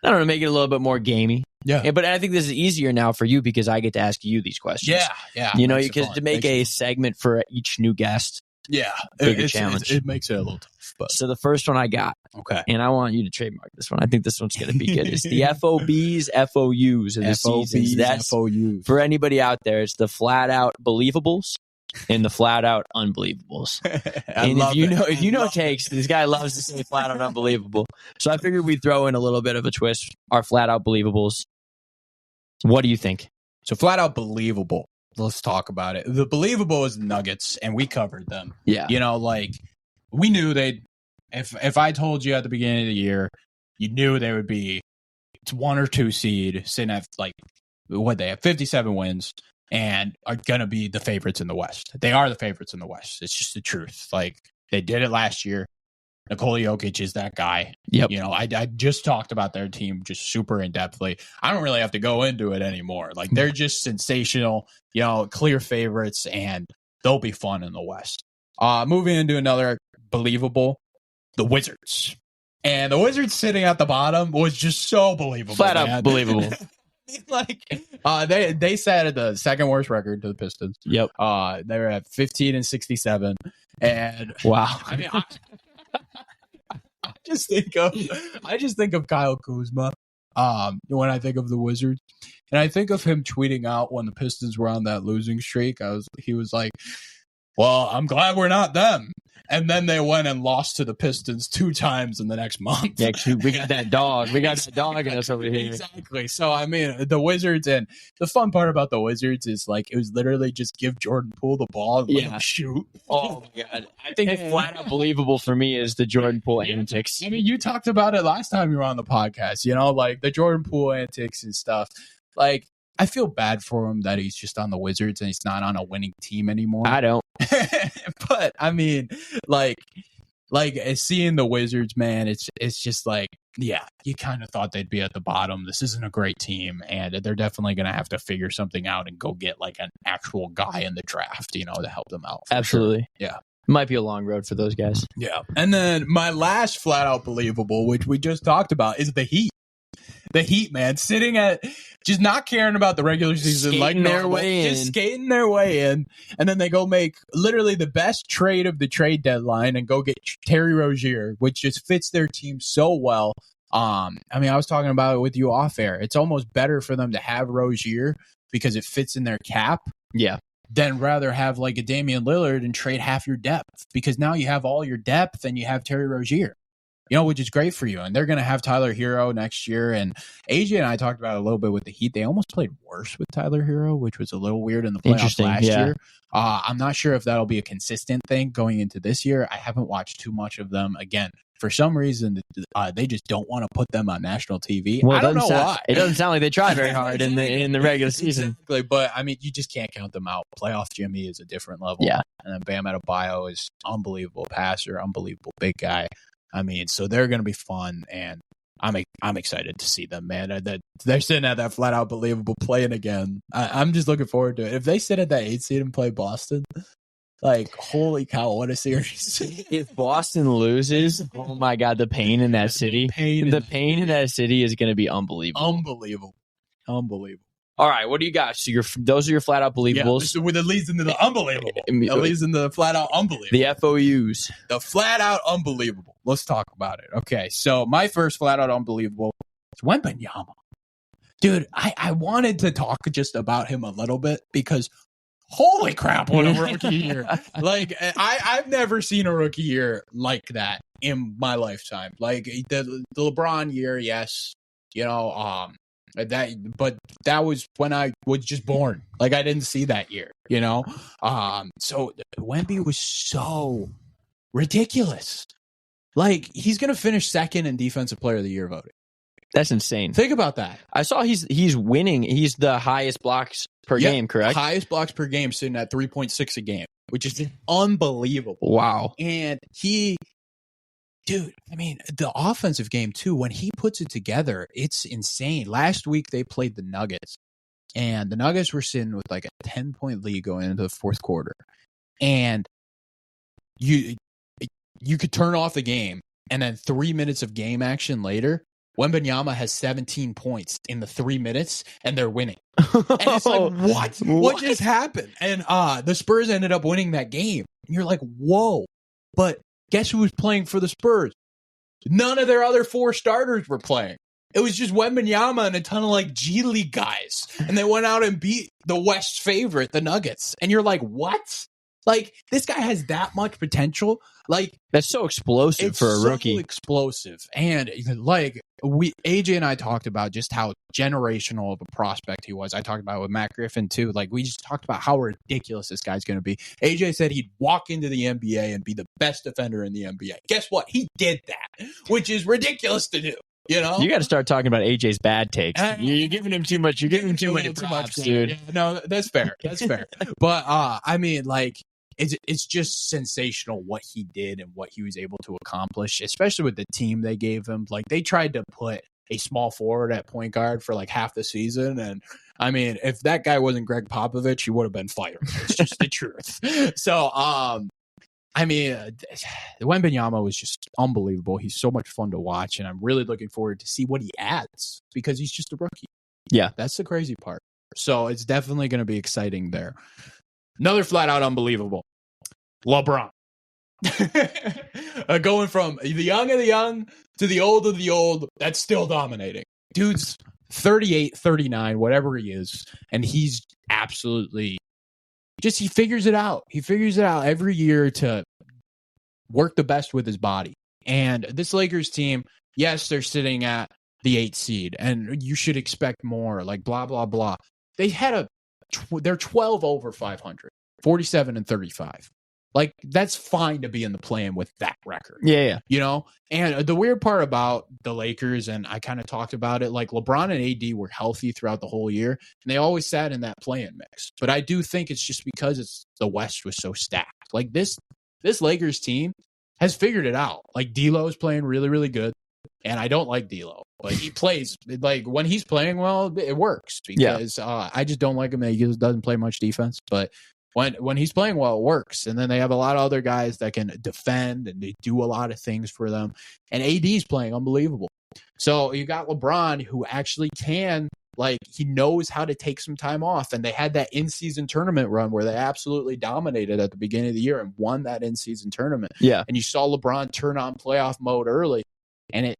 I don't know, make it a little bit more gamey. Yeah. But I think this is easier now for you because I get to ask you these questions. Yeah. You know, because to make a segment for each new guest. Yeah. Big challenge. It makes it a little tough. But. So the first one I got. Okay. And I want you to trademark this one. I think this one's going to be good. It's the FOBs, FOUs of the seasons. That's FOUs. For anybody out there, it's the flat out believables and the flat out unbelievables. And if you know takes, this guy loves to say flat out unbelievable. So I figured we'd throw in a little bit of a twist. Our flat out believables. What do you think? So flat out believable. Let's talk about it. The believable is Nuggets, and we covered them. Yeah. You know, like, we knew they'd, if I told you at the beginning of the year, you knew they would be 1 or 2 seed, sitting at, like, what they have, 57 wins, and are going to be the favorites in the West. They are the favorites in the West. It's just the truth. Like, they did it last year. Nikola Jokic is that guy. Yep. You know, I just talked about their team just super in-depthly. I don't really have to go into it anymore. Like, they're just sensational, you know, clear favorites, and they'll be fun in the West. Moving into another believable, the Wizards. And the Wizards sitting at the bottom was just so believable. Flat out believable. Like, they sat at the second worst record to the Pistons. Yep. They were at 15-67. And wow. I mean, I just think of Kyle Kuzma. when I think of the Wizards. And I think of him tweeting out when the Pistons were on that losing streak. He was like, well, I'm glad we're not them. And then they went and lost to the Pistons 2 times in the next month. Yeah, we got that dog. We got that dog in us over here. Exactly. So, I mean, the Wizards, and the fun part about the Wizards is, like, it was literally just give Jordan Poole the ball and let him shoot. Oh, my God. I think flat out believable for me is the Jordan Poole antics. I mean, you talked about it last time you were on the podcast, like the Jordan Poole antics and stuff. Like, I feel bad for him that he's just on the Wizards and he's not on a winning team anymore. I don't. But I mean, like seeing the Wizards, man, it's just like, yeah, you kind of thought they'd be at the bottom. This isn't a great team, and they're definitely going to have to figure something out and go get like an actual guy in the draft, to help them out. Absolutely. Sure. Yeah. Might be a long road for those guys. Yeah. And then my last flat out believable, which we just talked about, is the Heat. The Heat, man, sitting at just not caring about the regular season, skating their way in, and then they go make literally the best trade of the trade deadline and go get Terry Rozier, which just fits their team so well. I mean, I was talking about it with you off air. It's almost better for them to have Rozier because it fits in their cap. Yeah. Than rather have like a Damian Lillard and trade half your depth, because now you have all your depth and you have Terry Rozier. Which is great for you. And they're going to have Tyler Hero next year. And AJ and I talked about it a little bit with the Heat. They almost played worse with Tyler Hero, which was a little weird in the playoffs last year. I'm not sure if that'll be a consistent thing going into this year. I haven't watched too much of them. Again, for some reason, they just don't want to put them on national TV. Well, I don't know why. It doesn't sound like they try very hard in the regular season. Exactly. But, I mean, you just can't count them out. Playoff Jimmy is a different level. Yeah. And then Bam Adebayo is unbelievable passer, unbelievable big guy. I mean, so they're going to be fun, and I'm excited to see them, man. That they're sitting at that flat out believable playing again. I'm just looking forward to it. If they sit at that 8 seed and play Boston, like, holy cow, what a series! If Boston loses, oh my God, the pain in that city, the pain in that city is going to be unbelievable. Unbelievable. All right, what do you got? So those are your flat out believables. Yeah, so that leads into the unbelievable. That leads into the flat out unbelievable. The FOUs. The flat out unbelievable. Let's talk about it. Okay, so my first flat out unbelievable is Wembanyama. Dude, I wanted to talk just about him a little bit because holy crap, what a rookie year. Like, I've never seen a rookie year like that in my lifetime. Like, the LeBron year, yes, but that was when I was just born. Like, I didn't see that year, So Wemby was so ridiculous. Like, he's going to finish second in Defensive Player of the Year voting. That's insane. Think about that. I saw he's winning. He's the highest blocks per game, correct? Highest blocks per game, sitting at 3.6 a game, which is unbelievable. Wow. And dude, I mean, the offensive game, too, when he puts it together, it's insane. Last week, they played the Nuggets, and the Nuggets were sitting with like a 10-point lead going into the fourth quarter. And you could turn off the game, and then 3 minutes of game action later, Wembanyama has 17 points in the 3 minutes, and they're winning. And it's like, what? What just happened? And the Spurs ended up winning that game. And you're like, whoa. But guess who was playing for the Spurs? None of their other 4 starters were playing. It was just Wembanyama and a ton of like G League guys. And they went out and beat the West's favorite, the Nuggets. And you're like, what? Like, this guy has that much potential. Like, that's so explosive for a rookie. So explosive. And like, AJ and I talked about just how generational of a prospect he was. I talked about it with Matt Griffin too. Like, we just talked about how ridiculous this guy's going to be. AJ said he'd walk into the NBA and be the best defender in the NBA. Guess what? He did that, which is ridiculous to do. You got to start talking about AJ's bad takes. You're giving him too much. You're giving him too many props, dude. Yeah, no, that's fair. That's fair. But I mean, like, it's just sensational what he did and what he was able to accomplish, especially with the team they gave him. Like, they tried to put a small forward at point guard for like half the season. And I mean, if that guy wasn't Greg Popovich, he would have been fired. It's just the truth. So, I mean, Wembanyama was just unbelievable. He's so much fun to watch, and I'm really looking forward to see what he adds because he's just a rookie. Yeah. That's the crazy part. So it's definitely going to be exciting there. Another flat out unbelievable. LeBron. Going from the young of the young to the old of the old, that's still dominating. dude's 38, 39, whatever he is, and he's absolutely just, he figures it out. He figures it out every year to work the best with his body. And this Lakers team, yes, they're sitting at the 8th seed, and you should expect more, like blah, blah, blah. They had they're 12 over 500, 47 and 35. Like, that's fine to be in the play-in with that record. Yeah. You know? And the weird part about the Lakers, and I kind of talked about it, like LeBron and AD were healthy throughout the whole year, and they always sat in that play-in mix. But I do think it's just because the West was so stacked. Like, this Lakers team has figured it out. Like, D'Lo is playing really, really good, and I don't like D'Lo. But he plays, like, when he's playing well, it works. Because I just don't like him that he doesn't play much defense. But when he's playing well, it works. And then they have a lot of other guys that can defend, and they do a lot of things for them. And AD's playing unbelievable. So you got LeBron, who actually can, like, he knows how to take some time off. And they had that in-season tournament run where they absolutely dominated at the beginning of the year and won that in-season tournament. Yeah. And you saw LeBron turn on playoff mode early, and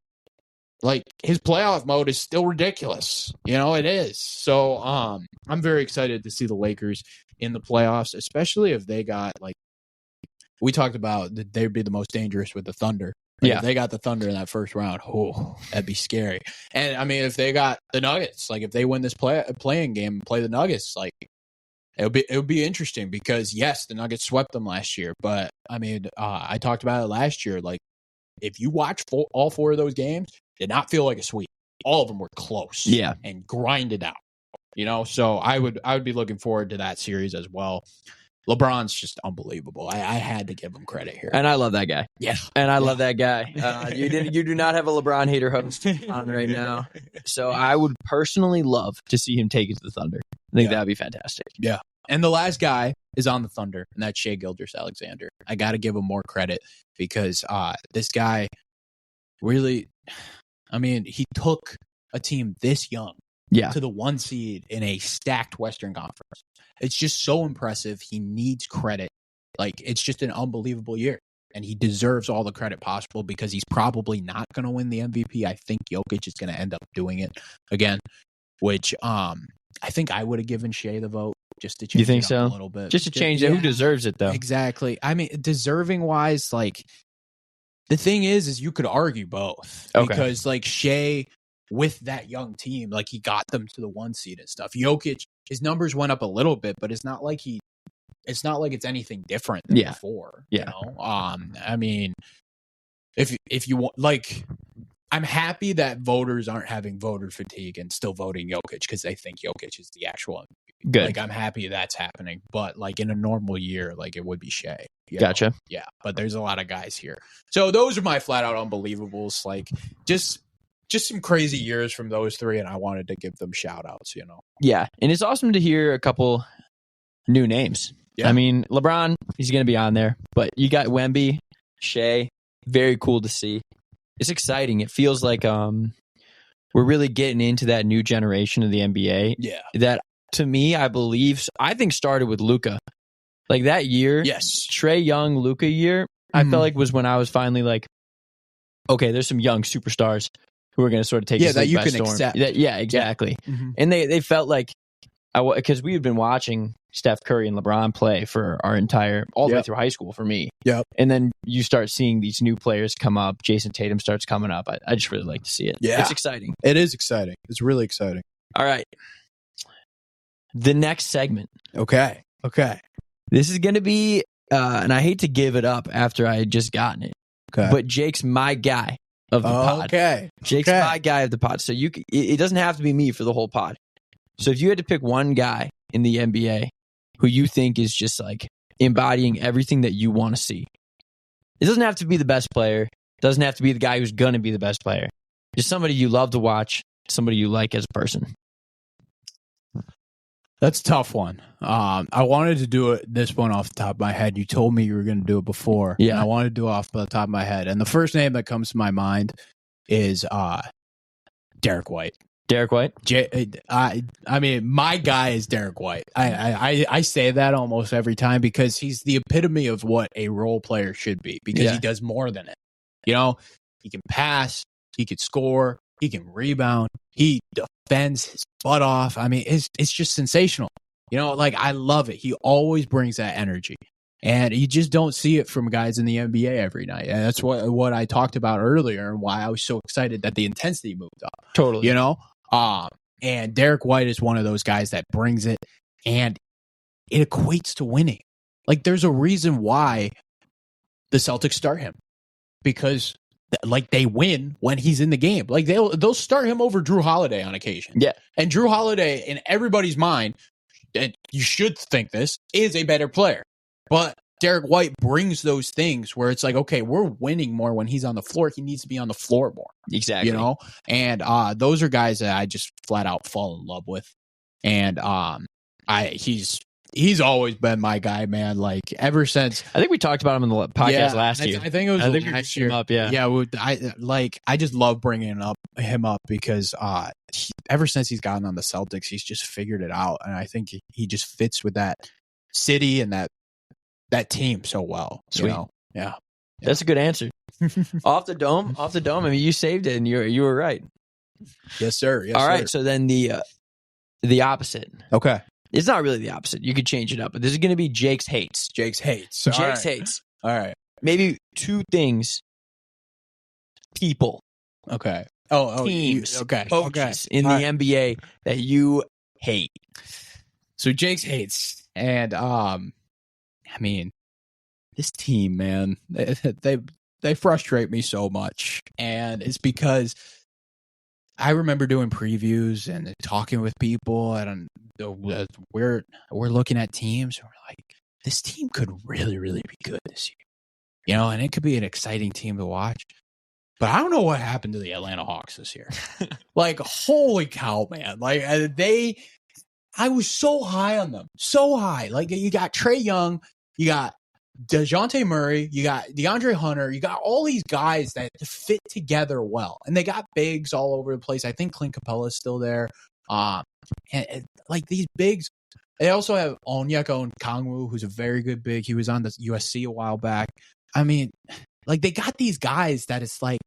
his playoff mode is still ridiculous. You know, it is. So I'm very excited to see the Lakers in the playoffs, especially if they got, like, we talked about that they'd be the most dangerous with the Thunder. Like, if they got the Thunder in that first round, that'd be scary. And I mean, if they got the Nuggets, like if they win this playing game and play the Nuggets, like it would be interesting, because yes, the Nuggets swept them last year, but I mean, I talked about it last year. Like, if you watch all 4 of those games, did not feel like a sweep. All of them were close, and grinded out. You know, so I would be looking forward to that series as well. LeBron's just unbelievable. I had to give him credit here, and I love that guy. Yeah, and I love that guy. You do not have a LeBron hater host on right now, so I would personally love to see him take it to the Thunder. I think that'd be fantastic. Yeah, and the last guy is on the Thunder, and that's Shai Gilgeous-Alexander. I got to give him more credit, because this guy really, I mean, he took a team this young to the 1 seed in a stacked Western Conference. It's just so impressive. He needs credit. Like, it's just an unbelievable year, and he deserves all the credit possible, because he's probably not going to win the MVP. I think Jokic is going to end up doing it again, which I think I would have given Shai the vote just to change you think it so? up a little bit. Just to change it. Who deserves it, though? Exactly. I mean, deserving wise, like, the thing is you could argue both. Okay. Because, like, Shai, with that young team, like, he got them to the 1 seed and stuff. Jokic, his numbers went up a little bit, but it's not like it's anything different than before. Yeah. You know? I mean, if you want, like, I'm happy that voters aren't having voter fatigue and still voting Jokic because they think Jokic is the actual MVP. Good. Like, I'm happy that's happening. But, like, in a normal year, like, it would be Shai. Gotcha. Know? Yeah, but there's a lot of guys here. So those are my flat-out unbelievables. Like, just some crazy years from those 3, and I wanted to give them shout-outs, you know? Yeah, and it's awesome to hear a couple new names. Yeah. I mean, LeBron, he's going to be on there, but you got Wemby, Shai, very cool to see. It's exciting. It feels like we're really getting into that new generation of the NBA. Yeah. That, to me, I think started with Luka. Like, that year, yes, Trae Young, Luka year, I felt like was when I was finally like, okay, there's some young superstars who are going to sort of take this that you by can storm. accept. Yeah, exactly. Yeah. Mm-hmm. And they felt like, because we had been watching Steph Curry and LeBron play for our all the way through high school for me. Yep. And then you start seeing these new players come up. Jason Tatum starts coming up. I just really like to see it. Yeah. It's exciting. It is exciting. It's really exciting. All right. The next segment. Okay. This is going to be, and I hate to give it up after I had just gotten it, but Jake's my guy of the pod. Okay. Jake's my guy of the pod. So it doesn't have to be me for the whole pod. So if you had to pick one guy in the NBA who you think is just like embodying everything that you want to see, it doesn't have to be the best player. It doesn't have to be the guy who's going to be the best player. Just somebody you love to watch, somebody you like as a person. That's a tough one. I wanted to do this one off the top of my head. You told me you were going to do it before. Yeah. I wanted to do it off the top of my head. And the first name that comes to my mind is Derek White. Derek White? I mean, my guy is Derek White. I say that almost every time because he's the epitome of what a role player should be because he does more than it. You know, he can pass, he can score, he can rebound, He defends his butt off. I mean, it's just sensational. You know, like, I love it. He always brings that energy. And you just don't see it from guys in the NBA every night. And that's what I talked about earlier and why I was so excited that the intensity moved up. Totally. You know? And Derek White is one of those guys that brings it, and it equates to winning. Like, there's a reason why the Celtics start him. Because, like, they win when he's in the game. Like, they'll start him over Drew Holiday on occasion. Yeah. And Drew Holiday, in everybody's mind, and you should think this, is a better player. But Derek White brings those things where it's like, okay, we're winning more when he's on the floor. He needs to be on the floor more. Exactly. You know? And those are guys that I just flat out fall in love with. And he's always been my guy, man. Like, ever since I think we talked about him in the podcast last year. I think it was last year. Up, yeah. Yeah, I just love bringing him up because ever since he's gotten on the Celtics, he's just figured it out. And I think he just fits with that city and that team so well. Sweet. You know? Yeah. That's a good answer. Off the dome. I mean, you saved it, and you were right. Yes, sir. All right. So then the opposite. Okay. It's not really the opposite. You could change it up, but this is going to be Jake's hates. Jake's hates. Jake's hates. All right. Maybe two things. People. Okay. Oh, teams. Okay. Coaches in the NBA that you hate. So Jake's hates, and I mean, this team, man, they frustrate me so much, and it's because I remember doing previews and talking with people, and we're looking at teams, and we're like, this team could really, really be good this year, you know, and it could be an exciting team to watch. But I don't know what happened to the Atlanta Hawks this year. Like, holy cow, man! Like, I was so high on them, so high. Like, you got Trae Young, you got DeJounte Murray, you got DeAndre Hunter, you got all these guys that fit together well, and they got bigs all over the place. I think Clint Capella is still there. And like, these bigs, they also have Onyeka Okongwu, who's a very good big. He was on the USC a while back. I mean, like, they got these guys that it's like,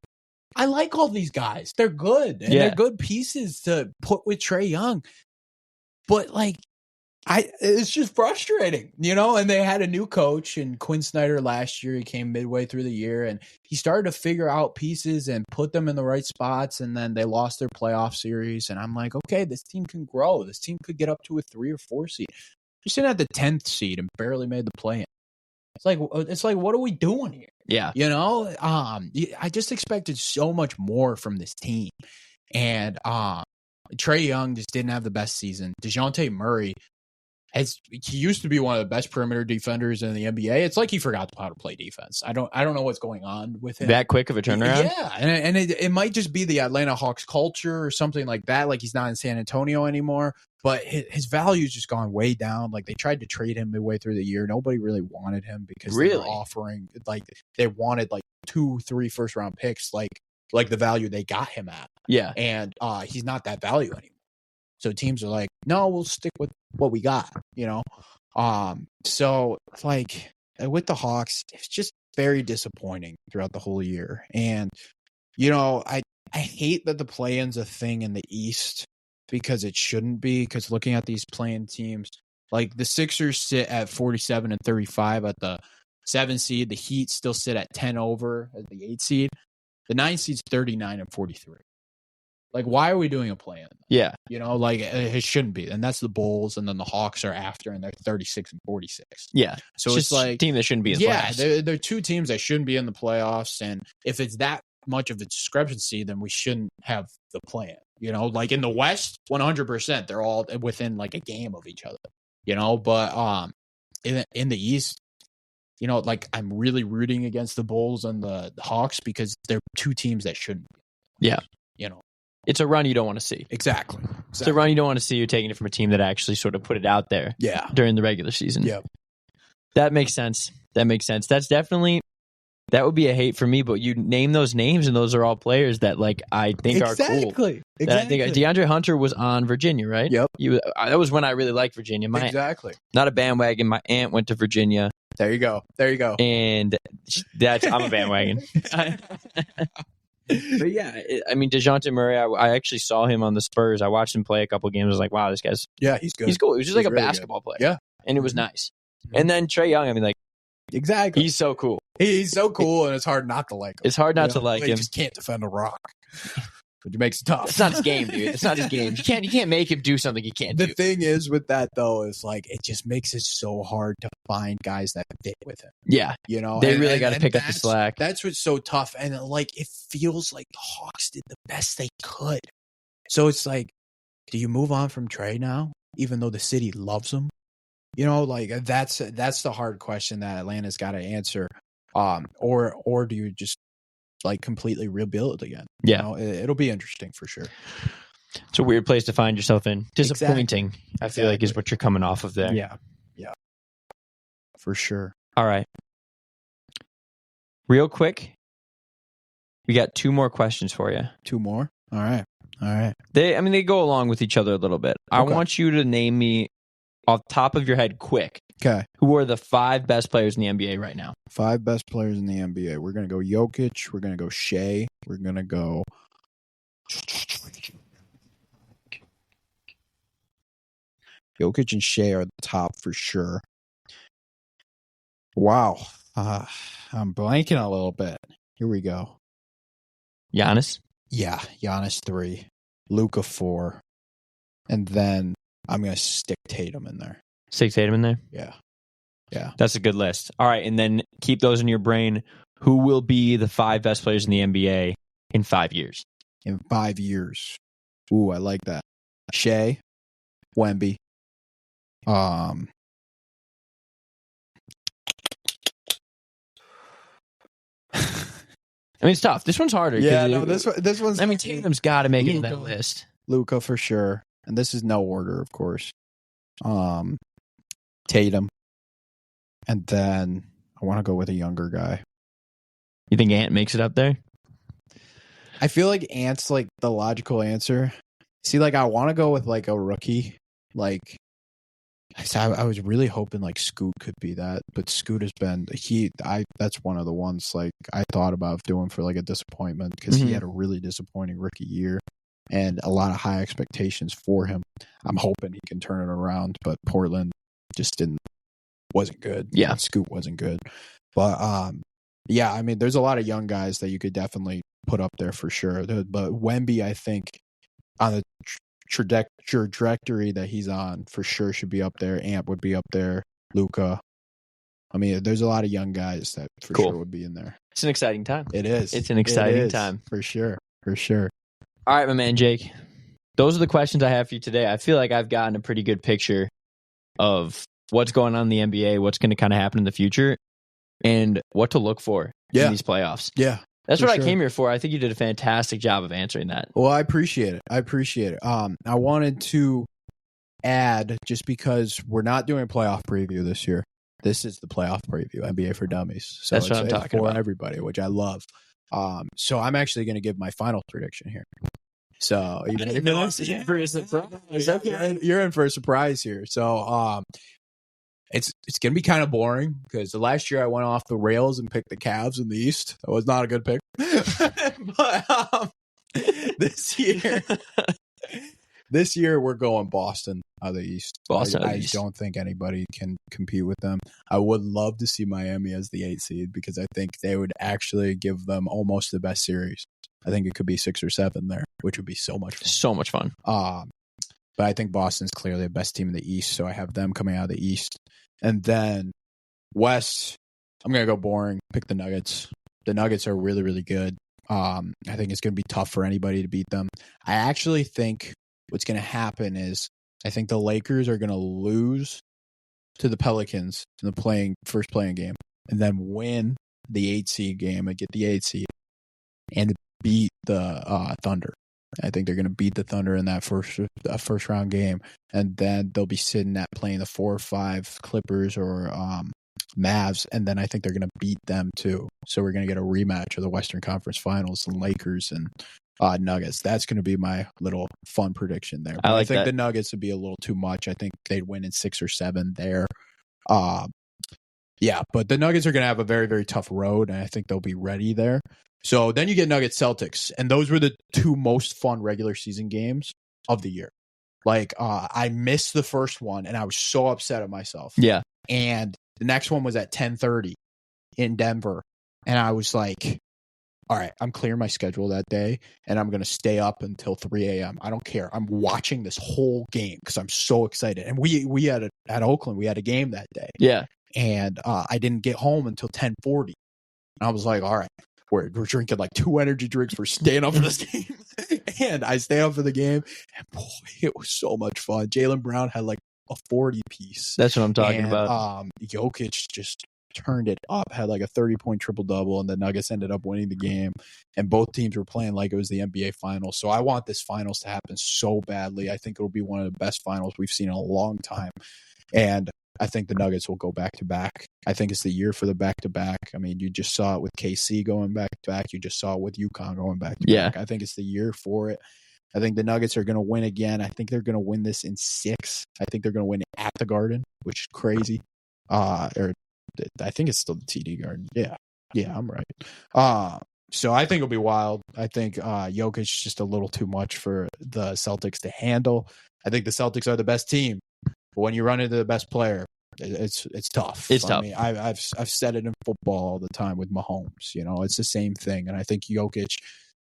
I like all these guys. They're good, and they're good pieces to put with Trae Young. But, like, it's just frustrating, you know? And they had a new coach, and Quinn Snyder last year. He came midway through the year, and he started to figure out pieces and put them in the right spots, and then they lost their playoff series. And I'm like, okay, this team can grow. This team could get up to a 3 or 4 seed. You're sitting at the 10th seed and barely made the play-in. It's like, what are we doing here? Yeah. You know? I just expected so much more from this team. And Trae Young just didn't have the best season. DeJounte Murray, he used to be one of the best perimeter defenders in the NBA. It's like he forgot how to play defense. I don't know what's going on with him. That quick of a turnaround? Yeah, and it might just be the Atlanta Hawks culture or something like that. Like, he's not in San Antonio anymore, but his value's just gone way down. Like, they tried to trade him midway through the year. Nobody really wanted him because they were offering, like, they wanted like 2-3 first round picks, like the value they got him at. Yeah, and he's not that value anymore. So teams are like, no, we'll stick with what we got, you know? So, like, with the Hawks, it's just very disappointing throughout the whole year. And, you know, I hate that the play-in's a thing in the East because it shouldn't be, because looking at these play-in teams, like, the Sixers sit at 47 and 35 at the 7 seed. The Heat still sit at 10 over at the 8 seed. The 9 seed's 39 and 43. Like, why are we doing a play-in? Yeah. You know, like, it shouldn't be. And that's the Bulls, and then the Hawks are after, and they're 36 and 46. Yeah. So it's like a team that shouldn't be in the playoffs. Yeah, they're two teams that shouldn't be in the playoffs. And if it's that much of a discrepancy, then we shouldn't have the play-in. You know, like, in the West, 100%, they're all within, like, a game of each other. You know, but in the East, you know, like, I'm really rooting against the Bulls and the Hawks because they're two teams that shouldn't be. Yeah. You know. It's a run you don't want to see. Exactly. It's a run you don't want to see. You're taking it from a team that actually sort of put it out there during the regular season. Yeah. That makes sense. That's definitely, that would be a hate for me, but you name those names, and those are all players that, like, I think are cool. Exactly. I think DeAndre Hunter was on Virginia, right? Yep. That was when I really liked Virginia. Exactly. Not a bandwagon. My aunt went to Virginia. There you go. And I'm a bandwagon. But yeah, I mean, DeJounte Murray, I actually saw him on the Spurs. I watched him play a couple games. I was like, wow, this guy's he's good. he's cool. He was just He's like a really basketball player. Yeah. And it was nice. And then Trae Young, I mean, like, Exactly. he's so cool. He's so cool, and it's hard not to like him. It's hard not to like He him. just can't defend a rock, which makes it tough. It's not his game, dude. It's not his game. You can't make him do something he can't The do. thing is with that, though, is like it just makes it so hard to find guys that fit with him. Yeah. You know, They really got to pick up the slack. That's what's so tough. And like, it feels like the Hawks did the best they could. So it's like, do you move on from Trae now, even though the city loves him? You know, like that's the hard question that Atlanta's got to answer. Or do you just like completely rebuild it again? Yeah. You know, it'll be interesting for sure. It's a weird place to find yourself in. Disappointing, Exactly. I feel like, is what you're coming off of there. Yeah. For sure. All right. Real quick, we got 2 more questions for you. 2 more? All right. They go along with each other a little bit. I Okay. want you to name me off the top of your head quick. Okay. Who are the 5 best players in the NBA right now? 5 best players in the NBA. We're going to go Jokic. We're going to go Shea. We're going to go... Jokic and Shea are the top for sure. Wow. I'm blanking a little bit. Here we go. Giannis? Yeah, Giannis 3. Luka 4. And then I'm going to stick Tatum in there. 6 Tatum in there? Yeah. That's a good list. All right, and then keep those in your brain. Who will be the 5 best players in the NBA in 5 years? In 5 years. Ooh, I like that. Shea, Wemby. I mean, it's tough. This one's harder. this one's... I mean, Tatum's got to make it in that list. Luka for sure. And this is no order, of course. Tatum. And then I want to go with a younger guy. You think Ant makes it up there? I feel like Ant's like the logical answer. See, like I want to go with like a rookie. Like I was really hoping like Scoot could be that, but Scoot has been that's one of the ones like I thought about doing for like a disappointment because he had a really disappointing rookie year and a lot of high expectations for him. I'm hoping he can turn it around, but Portland just wasn't good. Yeah, Scoot wasn't good, but yeah, I mean, there's a lot of young guys that you could definitely put up there for sure. But Wemby, I think, on the trajectory that he's on, for sure should be up there. Ant would be up there. Luka. I mean, there's a lot of young guys that for sure would be in there. It's an exciting time. It is. It's an exciting time. For sure. For sure. All right, my man, Jake. Those are the questions I have for you today. I feel like I've gotten a pretty good picture of what's going on in the NBA, what's going to kind of happen in the future, and what to look for in these playoffs. Yeah. That's what I came here for. I think you did a fantastic job of answering that. Well, I appreciate it. I wanted to add, just because we're not doing a playoff preview this year. This is the playoff preview, NBA for Dummies. So that's what I'm talking about. For everybody, which I love. So I'm actually going to give my final prediction here. So you're in for a surprise here. So it's going to be kind of boring because the last year I went off the rails and picked the Cavs in the East. That was not a good pick. But this year we're going Boston out of the East. I don't think anybody can compete with them. I would love to see Miami as the 8th seed because I think they would actually give them almost the best series. I think it could be 6 or 7 there, which would be so much fun. So much fun. But I think Boston's clearly the best team in the East, so I have them coming out of the East. And then West, I'm going to go boring, pick the Nuggets. The Nuggets are really, really good. I think it's going to be tough for anybody to beat them. I actually think what's going to happen is I think the Lakers are going to lose to the Pelicans in the first playing game and then win the 8 seed game and get the 8 seed and beat the Thunder. I think they're going to beat the Thunder in that first round game, and then they'll be sitting at playing the 4 or 5 Clippers or Mavs, and then I think they're going to beat them too. So we're going to get a rematch of the Western Conference Finals, and Lakers and Nuggets. That's going to be my little fun prediction there. But I think the Nuggets would be a little too much. I think they'd win in 6 or 7 there. Yeah, but the Nuggets are going to have a very, very tough road, and I think they'll be ready there. So then you get Nuggets Celtics, and those were the two most fun regular season games of the year. Like, I missed the first one, and I was so upset at myself. Yeah. And the next one was at 10:30 in Denver, and I was like, all right, I'm clearing my schedule that day, and I'm going to stay up until 3 a.m. I don't care. I'm watching this whole game because I'm so excited. And we had at Oakland, we had a game that day. Yeah. And I didn't get home until 10:40. And I was like, all right, we're drinking like 2 energy drinks. We're staying up for this game. And I stayed up for the game. And boy, it was so much fun. Jaylen Brown had like a 40 piece. That's what I'm talking about. Jokic just turned it up, had like a 30-point triple-double, and the Nuggets ended up winning the game. And both teams were playing like it was the NBA Finals. So I want this Finals to happen so badly. I think it'll be one of the best Finals we've seen in a long time. And I think the Nuggets will go back-to-back. I think it's the year for the back-to-back. I mean, you just saw it with KC going back-to-back. You just saw it with UConn going back-to-back. Yeah. I think it's the year for it. I think the Nuggets are going to win again. I think they're going to win this in 6. I think they're going to win at the Garden, which is crazy. Or I think it's still the TD Garden. Yeah, I'm right. So I think it'll be wild. I think Jokic is just a little too much for the Celtics to handle. I think the Celtics are the best team. But when you run into the best player, it's tough. It's tough. I mean, I've said it in football all the time with Mahomes. You know, it's the same thing. And I think Jokic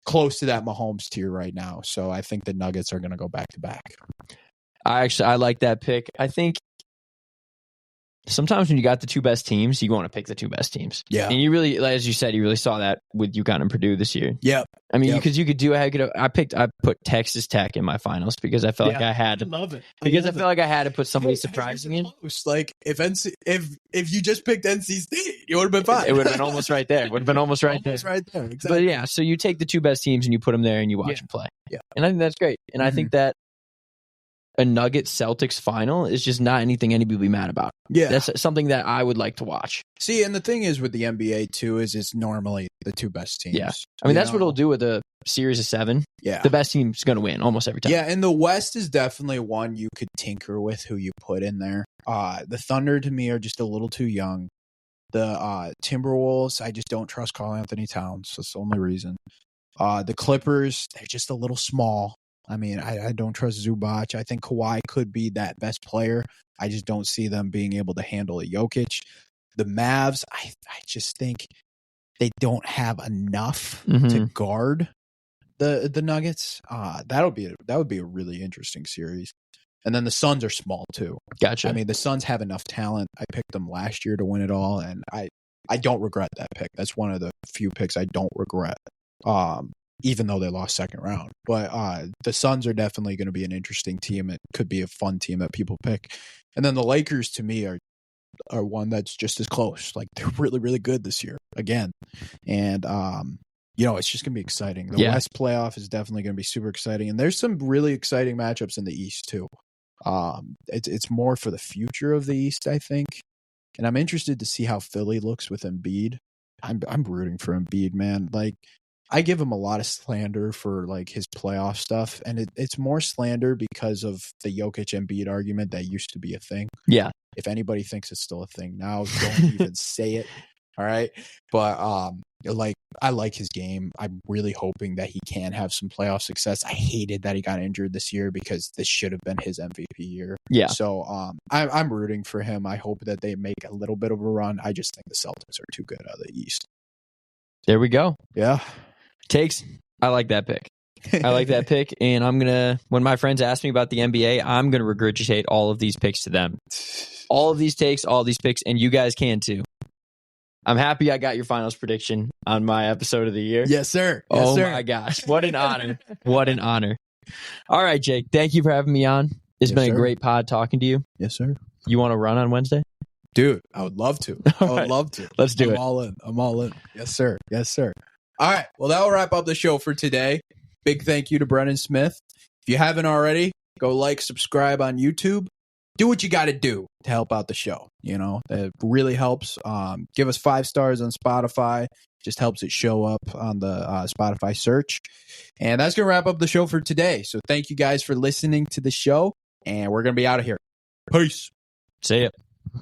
close to that Mahomes tier right now. So I think the Nuggets are going to go back to back. I like that pick. I think sometimes when you got the two best teams, you want to pick the two best teams. Yeah. And you really, as you said, you really saw that with UConn and Purdue this year. Yep. I mean, because you could do, I put Texas Tech in my finals because I felt like I had to. I love it. Because I felt like I had to put somebody surprising in. Like if you just picked NC State, you would have been fine. It would have been almost right there. Exactly. But yeah, so you take the two best teams and you put them there and you watch them play. Yeah. And I think that's great. And I think that a Nuggets Celtics final is just not anything anybody will be mad about. Yeah. That's something that I would like to watch. See, and the thing is with the NBA too is it's normally the two best teams. Yeah. I mean, that's what it'll do with a series of 7. Yeah. The best team's going to win almost every time. Yeah, and the West is definitely one you could tinker with who you put in there. The Thunder to me are just a little too young. The Timberwolves, I just don't trust Karl Anthony Towns. That's the only reason. The Clippers, they're just a little small. I mean, I don't trust Zubac. I think Kawhi could be that best player. I just don't see them being able to handle a Jokic. The Mavs, I just think they don't have enough to guard the Nuggets. That would be a really interesting series. And then the Suns are small too. Gotcha. I mean, the Suns have enough talent. I picked them last year to win it all, and I don't regret that pick. That's one of the few picks I don't regret. Even though they lost second round. But the Suns are definitely going to be an interesting team. It could be a fun team that people pick. And then the Lakers, to me, are one that's just as close. Like, they're really, really good this year, again. And, it's just going to be exciting. The West playoff is definitely going to be super exciting. And there's some really exciting matchups in the East, too. It's more for the future of the East, I think. And I'm interested to see how Philly looks with Embiid. I'm rooting for Embiid, man. Like, I give him a lot of slander for like his playoff stuff, and it's more slander because of the Jokic Embiid argument that used to be a thing. Yeah. If anybody thinks it's still a thing now, don't even say it. All right. But I like his game. I'm really hoping that he can have some playoff success. I hated that he got injured this year because this should have been his MVP year. Yeah. So I'm rooting for him. I hope that they make a little bit of a run. I just think the Celtics are too good out of the East. There we go. Yeah. Takes. I like that pick. And I'm going to, when my friends ask me about the NBA, I'm going to regurgitate all of these picks to them. All of these takes, all of these picks, and you guys can too. I'm happy I got your finals prediction on my episode of the year. Yes, sir. Yes, sir. My gosh. What an honor. What an honor. All right, Jake. Thank you for having me on. It's been a great pod talking to you. Yes, sir. You want to run on Wednesday? Dude, I would love to. Love to. Let's do it. I'm all in. Yes, sir. All right. Well, that will wrap up the show for today. Big thank you to Brennan Smith. If you haven't already, go like, subscribe on YouTube. Do what you got to do to help out the show. You know, that really helps. Give us 5 stars on Spotify. Just helps it show up on the Spotify search. And that's going to wrap up the show for today. So thank you guys for listening to the show. And we're going to be out of here. Peace. See ya.